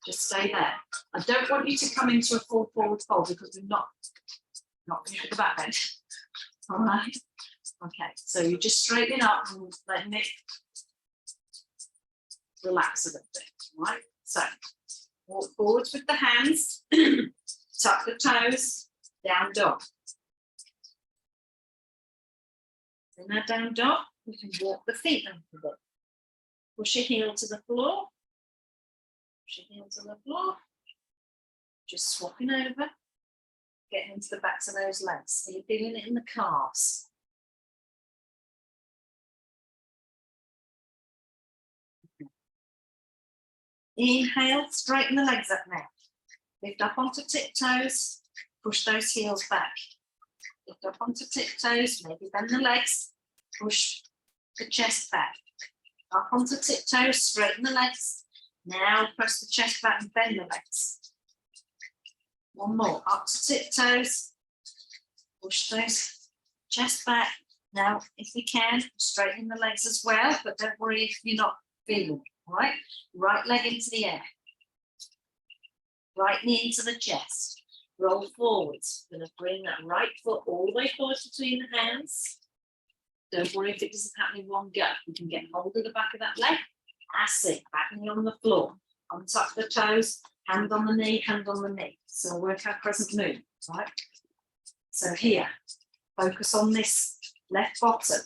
just stay there. I don't want you to come into a full forward fold because we're not Not finish with the back bend. All right. Okay, so you just straighten it up and letting it relax a little bit. All right. So walk forwards with the hands, tuck the toes, down dog. In that down dog, you can walk the feet under the bit. Push your heel to the floor. Push your heel to the floor. Just swapping over. Getting into the backs of those legs. So you're feeling it in the calves. Inhale, straighten the legs up now. Lift up onto tiptoes. Push those heels back. Lift up onto tiptoes, maybe bend the legs, push the chest back. Up onto tiptoes, straighten the legs. Now press the chest back and bend the legs. One more, up to tiptoes, push those chest back. Now, if you can, straighten the legs as well, but don't worry if you're not feeling it, all right? Right leg into the air. Right knee into the chest. Roll forwards. We're going to bring that right foot all the way forward between the hands. Don't worry if it doesn't happen in one go. You can get hold of the back of that leg. That's it. Back knee on the floor. Untuck the toes. Hand on the knee, hand on the knee. So work our crescent moon, right? So here, focus on this left bottom.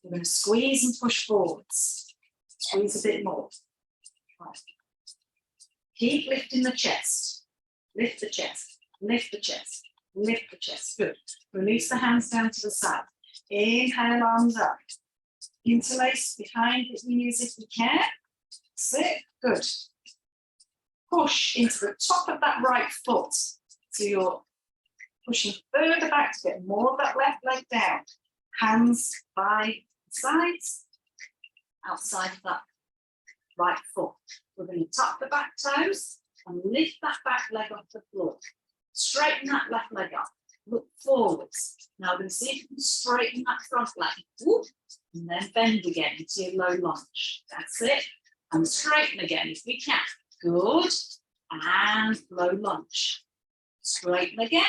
We're going to squeeze and push forwards. Squeeze a bit more. Right. Keep lifting the chest. Lift the chest. Lift the chest, lift the chest, good. Release the hands down to the side. Inhale, arms up. Interlace behind the ears if you can. That's it, good. Push into the top of that right foot. So you're pushing further back to get more of that left leg down. Hands by the sides, outside of that right foot. We're going to tuck the back toes and lift that back leg off the floor. Straighten that left leg up. Look forwards. Now we're going to see if you can straighten that front leg. Whoop, and then bend again into your low lunge. That's it. And straighten again if we can. Good. And low lunge. Straighten again.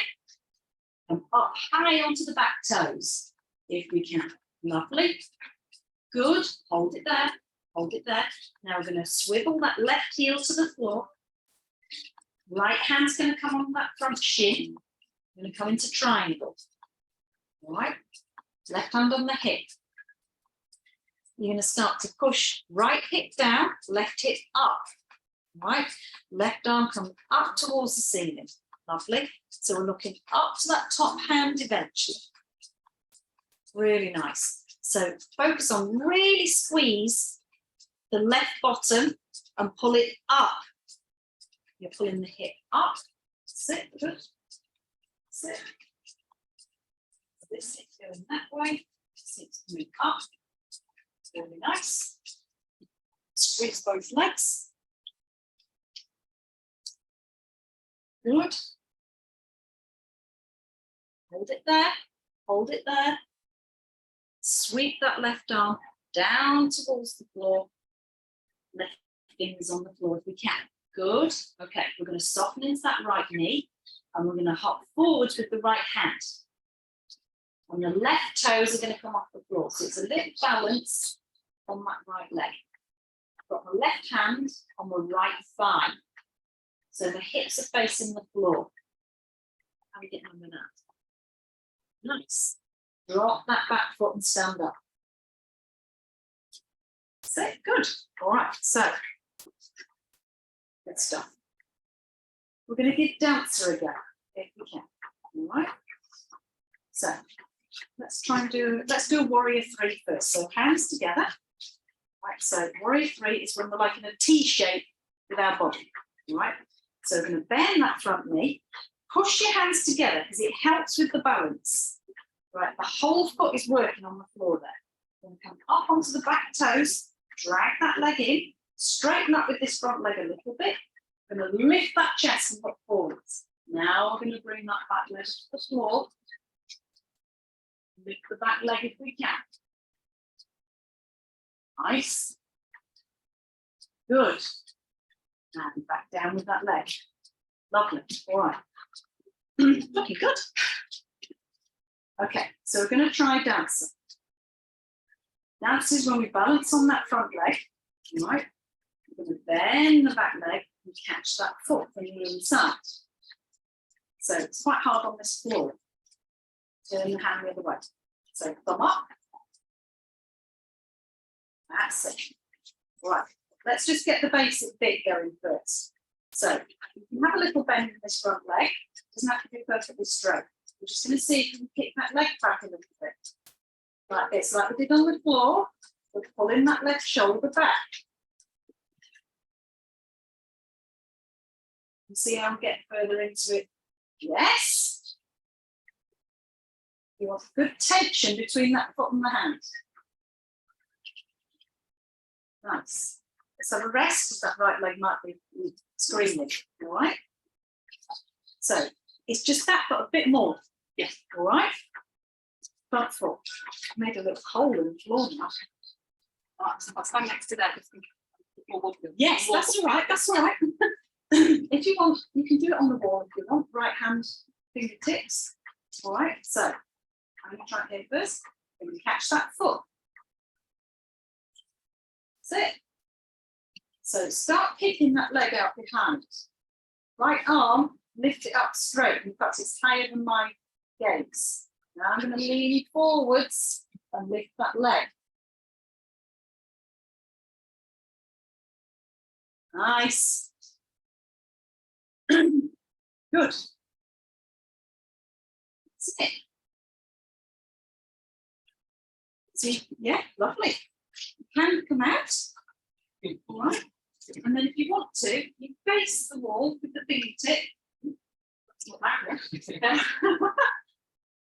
And up high onto the back toes if we can. Lovely. Good. Hold it there. Hold it there. Now we're going to swivel that left heel to the floor. Right hand's going to come on that front shin. Going to come into triangle. All right. Left hand on the hip. You're going to start to push right hip down, left hip up. All right. Left arm comes up towards the ceiling. Lovely. So we're looking up to that top hand eventually. Really nice. So focus on really squeeze the left bottom and pull it up. You're pulling the hip up. Sit, good. Sit. This is going that way. It's moving up. Really nice. Squeeze both legs. Good. Hold it there. Hold it there. Sweep that left arm down towards the floor. Left fingers on the floor if we can. Good. Okay, we're going to soften into that right knee and we're going to hop forwards with the right hand. And the left toes are going to come off the floor. So it's a little balance on that right leg. I've got the left hand on the right thigh. So the hips are facing the floor. How are we getting on with that? Nice. Drop that back foot and stand up. So good. All right. So good stuff. We're going to give dancer a go if we can. All right. So let's do a warrior 3 first. So hands together. Right. So warrior 3 is when we're like in a T shape with our body. All right. So we're going to bend that front knee. Push your hands together because it helps with the balance. Right, the whole foot is working on the floor there. Then come up onto the back toes, drag that leg in, straighten up with this front leg a little bit. We're going to lift that chest and look forwards. Now we're going to bring that back leg to the floor. Lift the back leg if we can. Nice. Good. And back down with that leg. Lovely. All right. Looking good. Okay, so we're going to try dancing. Dance is when we balance on that front leg, right? We're going to bend the back leg and catch that foot from the inside. So it's quite hard on this floor. Turn the hand the other way. So thumb up. That's it. Right, let's just get the basic bit going first. So you can have a little bend in this front leg. It doesn't have to be perfectly straight. We're just going to see if you can kick that leg back a little bit. Like this, like we did on the floor. We're pulling that left shoulder back. You see how I'm getting further into it? Yes. You want good tension between that foot and the hand. Nice. Let's have a rest because that right leg might be screaming. All right. So it's just that, but a bit more. Yeah. All right. Front foot. Made a little hole in the floor now. I'll stand next to that. Yes, that's all right. That's all right. If you want, you can do it on the wall if you want. Right hand fingertips. All right. So I'm going to try it here first. Then we catch that foot. That's it. So start kicking that leg out behind. Right arm, lift it up straight. In fact, it's higher than my gaze. Now I'm going to lean forwards and lift that leg. Nice. Good. That's it. See, yeah, lovely. Hand come out. All right. And then if you want to, you face the wall with the fingertip. That's not that one.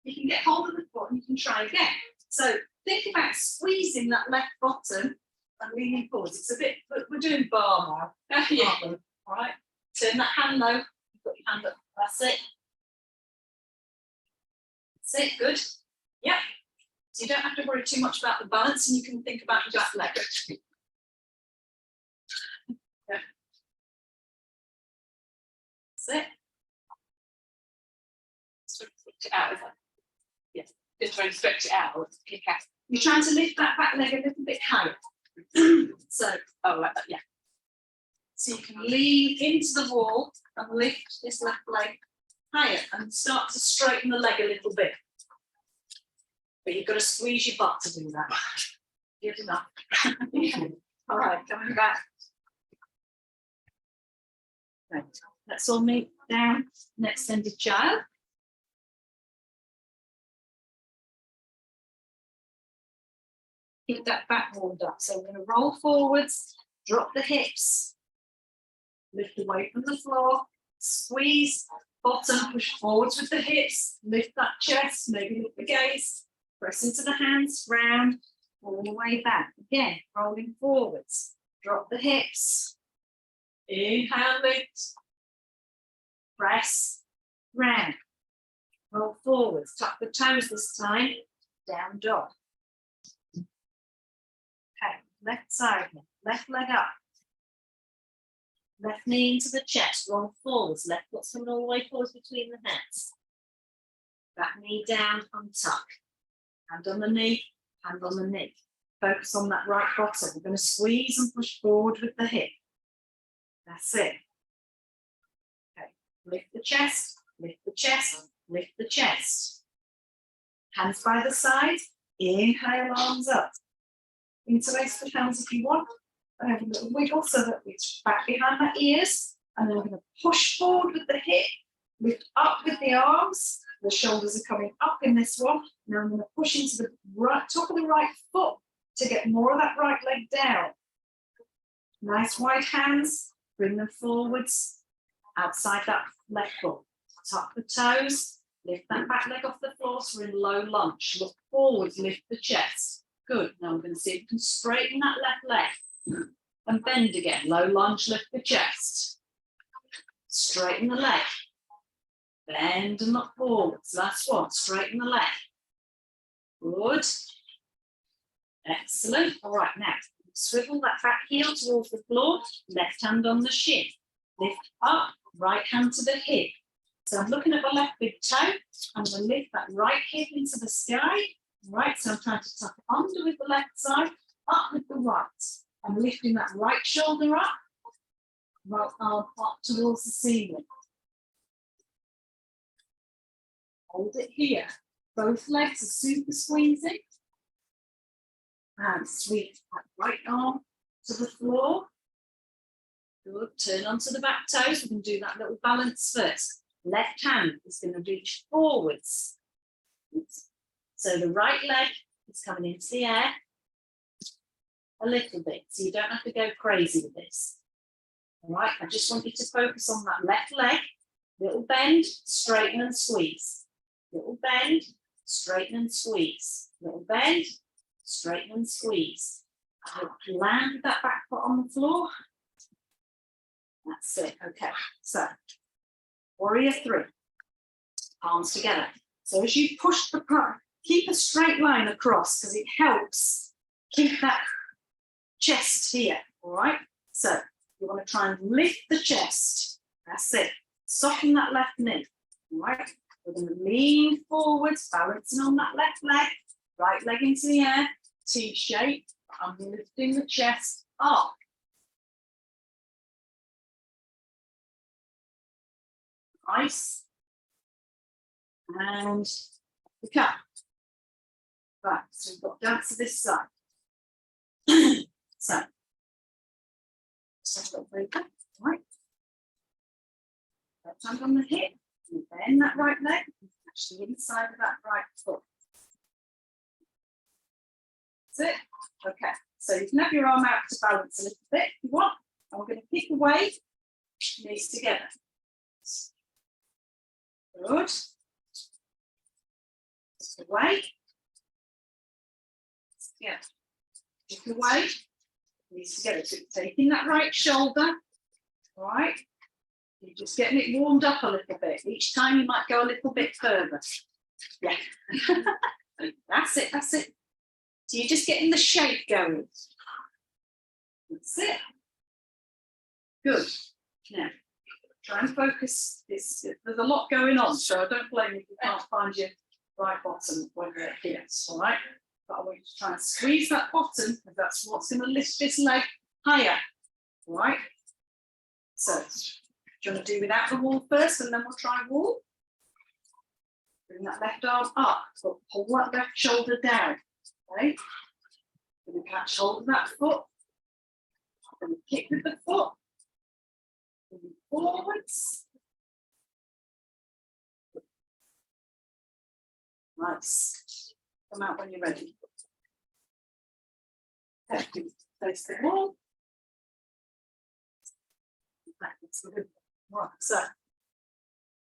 You can get hold of the foot and you can try again. So think about squeezing that left bottom and leaning forwards. It's a bit, we're doing bar now. Yeah. All right. Turn that hand low. You've got your hand up. That's it. That's it. Good. Yep. So you don't have to worry too much about the balance and you can think about your back leg. Yeah. That's it. Stretch it out, is that? Yes. Just trying to stretch it out or kick out. You're trying to lift that back leg a little bit higher. So, Oh, like that, yeah. So you can lean into the wall and lift this left leg higher and start to straighten the leg a little bit. But you've got to squeeze your butt to do that. Good enough. All right, coming back. Right, let's all meet down an extended child. Keep that back warmed up. So we're going to roll forwards, drop the hips, lift away from the floor, squeeze bottom, push forwards with the hips, lift that chest, maybe lift the gaze, press into the hands, round, all the way back. Again, rolling forwards, drop the hips, inhale, lift, press, round, roll forwards, tuck the toes this time, down dog. Okay, left side, left leg up. Left knee into the chest, roll forwards, left foot's coming all the way forwards between the hands. Back knee down, untuck. Hand on the knee, hand on the knee. Focus on that right bottom. We're going to squeeze and push forward with the hip. That's it. Okay, lift the chest, lift the chest, lift the chest. Hands by the side, inhale, arms up. Interlace the hands if you want. I have a little wiggle so that it's back behind my ears. And then I'm going to push forward with the hip, lift up with the arms. The shoulders are coming up in this one. Now I'm going to push into the right top of the right foot to get more of that right leg down. Nice wide hands, bring them forwards, outside that left foot. Tuck the toes, lift that back leg off the floor so we're in low lunge. Look forwards, lift the chest. Good. Now I'm going to see if you can straighten that left leg. And bend again, low lunge, lift the chest. Straighten the leg. Bend and look forwards. Last one, straighten the leg. Good. Excellent. All right, now, swivel that back heel towards the floor, left hand on the shin. Lift up, right hand to the hip. So I'm looking at the left big toe. I'm going to lift that right hip into the sky. Right, so I'm trying to tuck it under with the left side, up with the right. I'm lifting that right shoulder up, right arm up towards the ceiling. Hold it here. Both legs are super squeezing. And sweep that right arm to the floor. Good. Turn onto the back toes. We can do that little balance first. Left hand is going to reach forwards. So the right leg is coming into the air a little bit. So you don't have to go crazy with this. All right. I just want you to focus on that left leg. Little bend, straighten and squeeze. Little bend, straighten and squeeze. Little bend, straighten and squeeze. Land that back foot on the floor. That's it. Okay. So, warrior 3. Palms together. So as you push the palm, keep a straight line across because it helps keep that chest here. All right. So you want to try and lift the chest. That's it. Soften that left knee. All right. We're going to lean forwards, balancing on that left leg. Right leg into the air. T shape. I'm lifting the chest up. Nice. And the cut. Right, so we've got down to this side. So, right. Left hand on the hip, and bend that right leg, and catch the inside of that right foot. That's it. Okay, so you can have your arm out to balance a little bit if you want. And we're going to kick away, knees together. Good. Kick away. Yeah. Kick away. Knees together. So taking that right shoulder. All right. You're just getting it warmed up a little bit. Each time you might go a little bit further. Yeah. That's it. That's it. So you're just getting the shape going. That's it. Good. Now, try and focus. There's a lot going on, so I don't blame you if you can't find your right bottom when you're here. All right. But I want you to try and squeeze that bottom because that's what's going to lift this leg higher. All right. So, do you want to do without the wall first and then we'll try wall? Bring that left arm up, but pull that left shoulder down. Okay. Then catch hold of that foot. Then kick with the foot. Moving forwards. Nice. Come out when you're ready. Okay. Face the wall. Right, so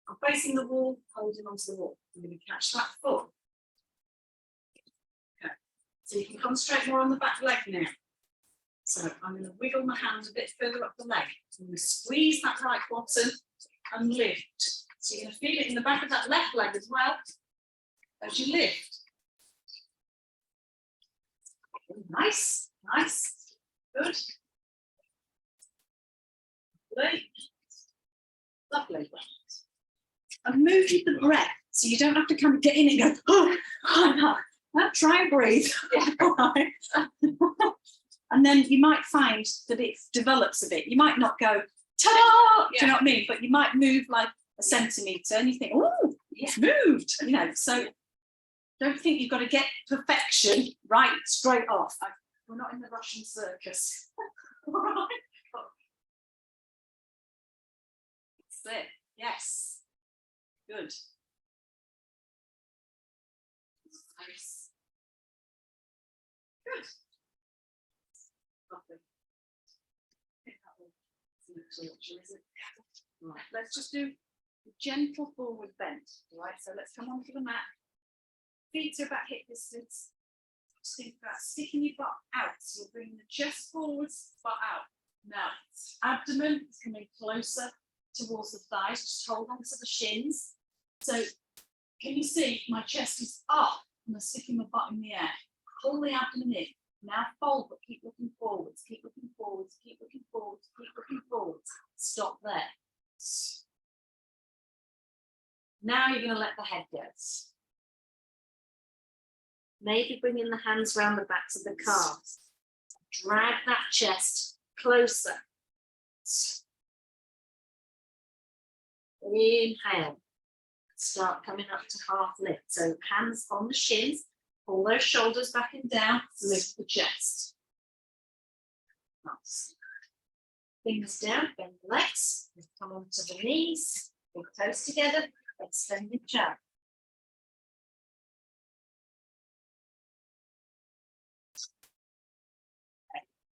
I'm facing the wall, holding onto the wall. I'm going to catch that foot. Okay, so you can concentrate more on the back leg now. So I'm going to wiggle my hand a bit further up the leg. I'm going to squeeze that right bottom and lift. So you're going to feel it in the back of that left leg as well as you lift. Nice, nice, good. Lovely. Lovely. And move with the breath, so you don't have to kind of get in and go, oh no. Try and breathe. And then you might find that it develops a bit. You might not go, ta-da, do you know what I mean? But you might move like a centimetre and you think, oh, it's moved, you know. So don't think you've got to get perfection right straight off. We're not in the Russian circus. All right. That's it. Yes. Good. Nice. Good. Lovely. Right. Let's just do a gentle forward bend. All right. So let's come onto the mat. Feet are about hip distance. Just think about sticking your butt out. So you'll bring the chest forwards, butt out. Now, abdomen is coming closer towards the thighs. Just hold on to the shins. So, can you see my chest is up and I'm sticking my butt in the air? Pull the abdomen in. Now fold, but keep looking forwards. Keep looking forwards. Keep looking forwards. Keep looking forwards. Stop there. Now you're going to let the head go. Maybe bringing the hands round the backs of the calves. Drag that chest closer. Inhale. Start coming up to half lift. So hands on the shins. Pull those shoulders back and down. Lift the chest. Nice. Fingers down. Bend the legs. Come onto the knees. Big toes together. Extended jab.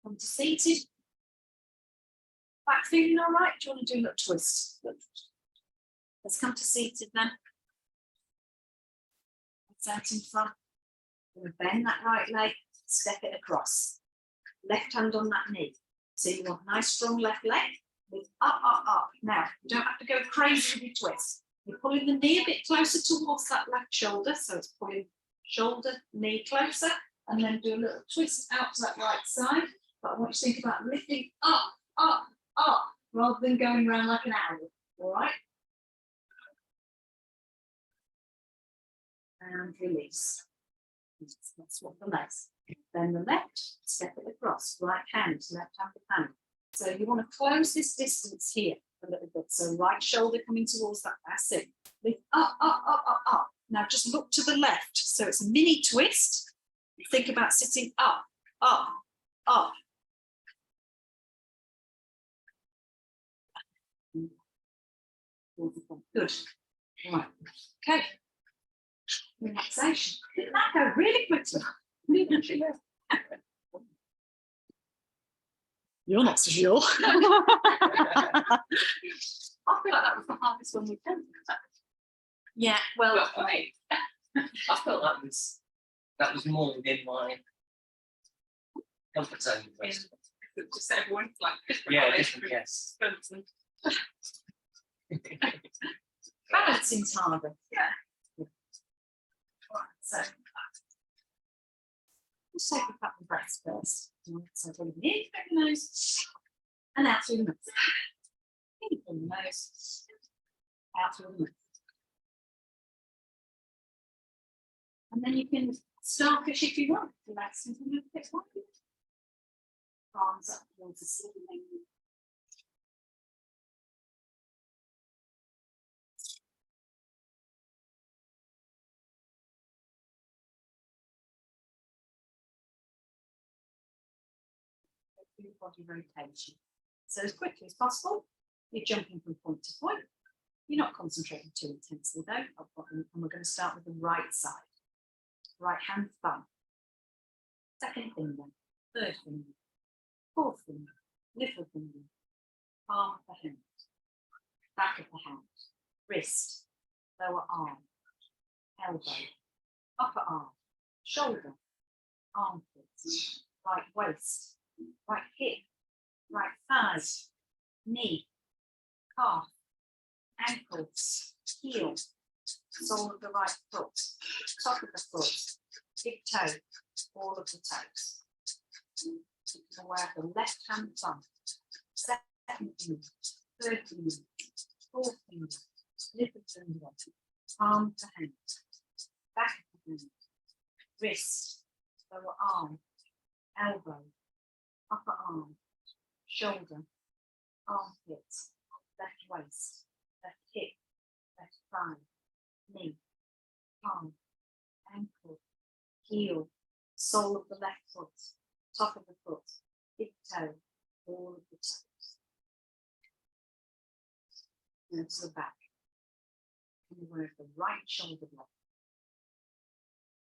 Come to seated. Back feeling all right? Do you want to do a little twist? Let's come to seated then. Legs out in front. We're going to bend that right leg, step it across. Left hand on that knee. So you want nice strong left leg with up, up, up. Now, you don't have to go crazy with your twist. You're pulling the knee a bit closer towards that left shoulder. So it's pulling shoulder, knee closer, and then do a little twist out to that right side. But I want you to think about lifting up, up, up, rather than going around like an arrow. All right? And release. That's what the legs. Then the left, step it across. Right hand, left hand to hand. So you want to close this distance here a little bit. So right shoulder coming towards that. That's it. Lift up, up, up, up, up. Now just look to the left. So it's a mini twist. Think about sitting up, up, up. Good. Right. Okay. Relaxation. Didn't that go really quickly? You're not so sure. I feel like that was the hardest one we've done. Yeah, well, Well, for me. I felt that was more within my comfort zone. Just everyone's like different. Yeah, ways different, of yes. balancing. balancing's harder. Yeah. Right, so let's take a couple of breaths first. So breathe in through the nose and out through the mouth. In through the nose, out through the mouth. And then you can starfish if you want. Relax into the bit more. Arms up towards the ceiling. Body rotation. So as quickly as possible, you're jumping from point to point. You're not concentrating too intensely though. And we're going to start with the right side. Right hand thumb. Second finger, third finger, fourth finger, little finger, palm of the hand, back of the hand, wrist, lower arm, elbow, upper arm, shoulder, armpits, right waist, right hip, right thigh, knee, calf, ankle, heel, sole of the right foot, top of the foot, big toe, all of the toes. You're aware of the left hand thumb, second finger, third finger, fourth finger, little finger, palm to hand, back of the hand, wrist, lower arm, elbow, upper arm, shoulder, armpit, left waist, left hip, left thigh, knee, palm, ankle, heel, sole of the left foot, top of the foot, big toe, all of the toes. Now to the back. And we're at the right shoulder blade,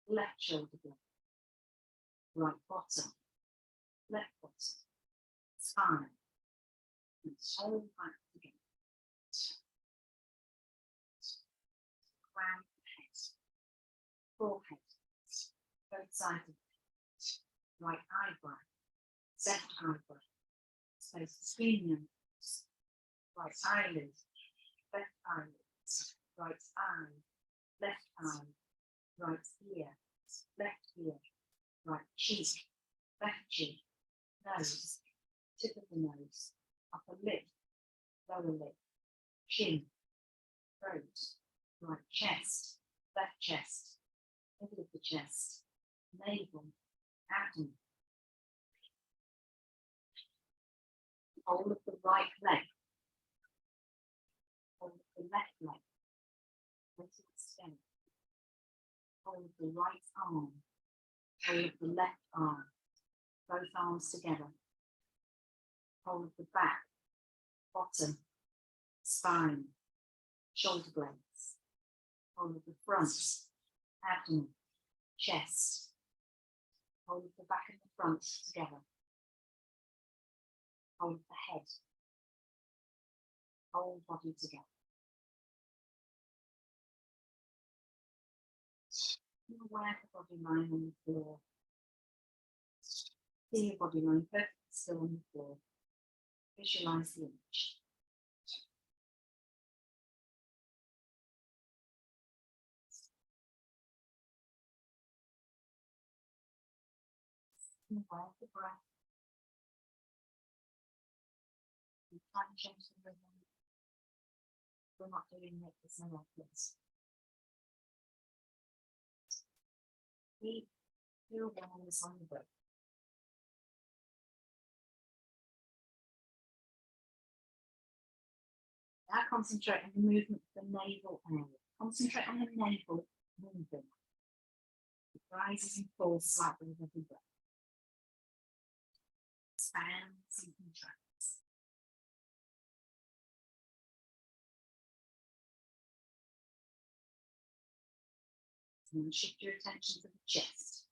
left shoulder blade, right bottom, left bottom, spine, and whole back together. Crown of the head, forehead, both sides of the head, right eyebrow, left eyebrow, space between them, right eyelid, left eyelid, right eye, left eye, right ear, left ear, right cheek, left cheek, nose, tip of the nose, upper lip, lower lip, chin, throat, right chest, left chest, middle of the chest, navel, abdomen. Whole of the right leg. Whole of the left leg. Let it extend. Whole of the right arm. Whole of the left arm. Both arms together. Whole of the back, bottom, spine, shoulder blades. Whole of the front, abdomen, chest. Whole of the back and the front together. Whole of the head. Whole body together. You're aware of the body line on the floor. See your body line perfectly still on the floor. Visualize the image. Be aware of the breath. You can change the rhythm. We're not doing it as miraculous. Keep your awareness on the breath. Now concentrate on the movement of the navel area. Concentrate on the navel moving. It rises and falls slightly with every breath. Expands and contracts. And shift your attention to the chest.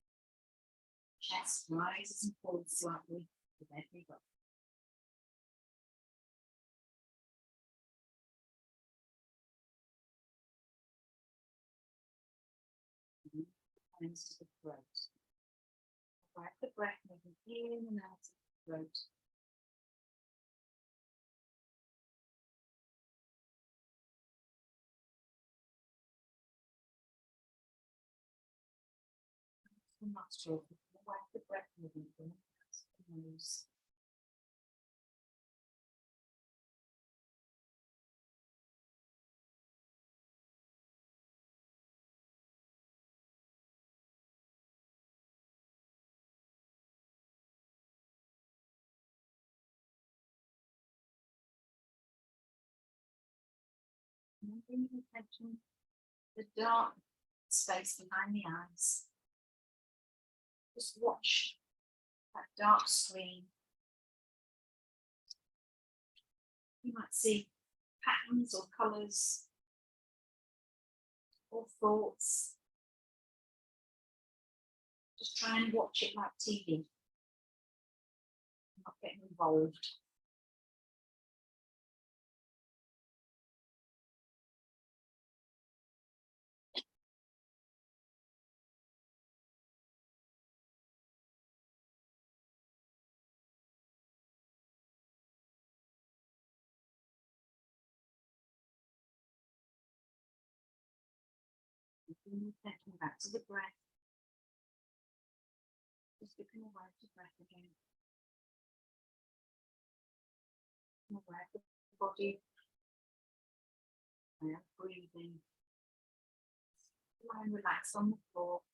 Chest rises and falls slightly with every breath. Hands to the throat. Grab the breath, moving in and out of the throat. The nostril, grab the breath, moving in and out of the nose. And bring your attention to the dark space behind the eyes. Just watch that dark screen. You might see patterns or colours or thoughts. Just try and watch it like TV. Not getting involved. Thinking back to the breath. Just become aware of the breath again. Become aware of the body. And breathing. Lying relaxed on the floor.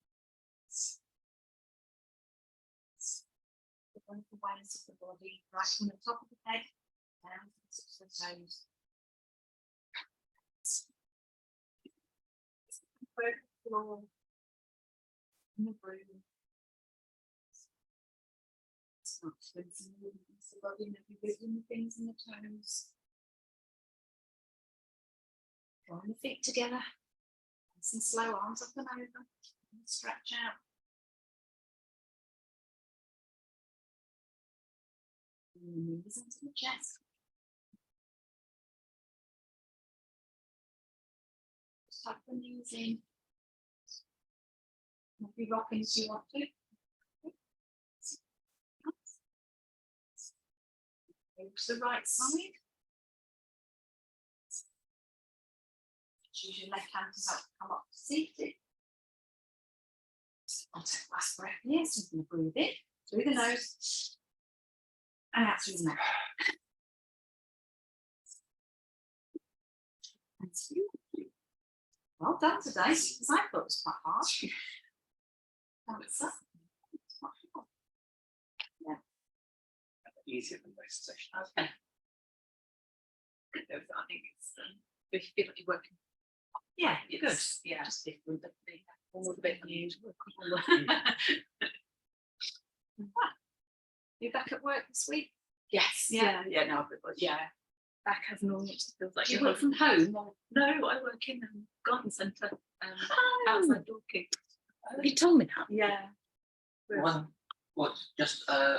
The both awareness of the body, right from the top of the head down to the tips of the toes. The floor. In the room. Not squinting the movements, the body, maybe wiggling the things in the toes. Drawing the feet together. Nice and slow, arms up and over. And stretch out. And the knees into the chest. Just tuck the knees in. Maybe rocking if you want to. Move to the right side. Use your left hand to help come up seated. I'll take last breath here, so you can breathe in through the nose and out through the mouth. Thank you. done today, because I thought it was quite hard. That's it. It's quite hard. Easier than most sessions. Okay. I think it's, if you feel like you're working. Yeah, good. It's, yeah, just different, but they have all the bit unusual. You back at work this week? Yes, Yeah. no, but yeah. Back as normal, it just feels like Do you you're work from home or? No, I work in garden centre, Oh. outside Dorking. You told me that. Yeah. One, what, just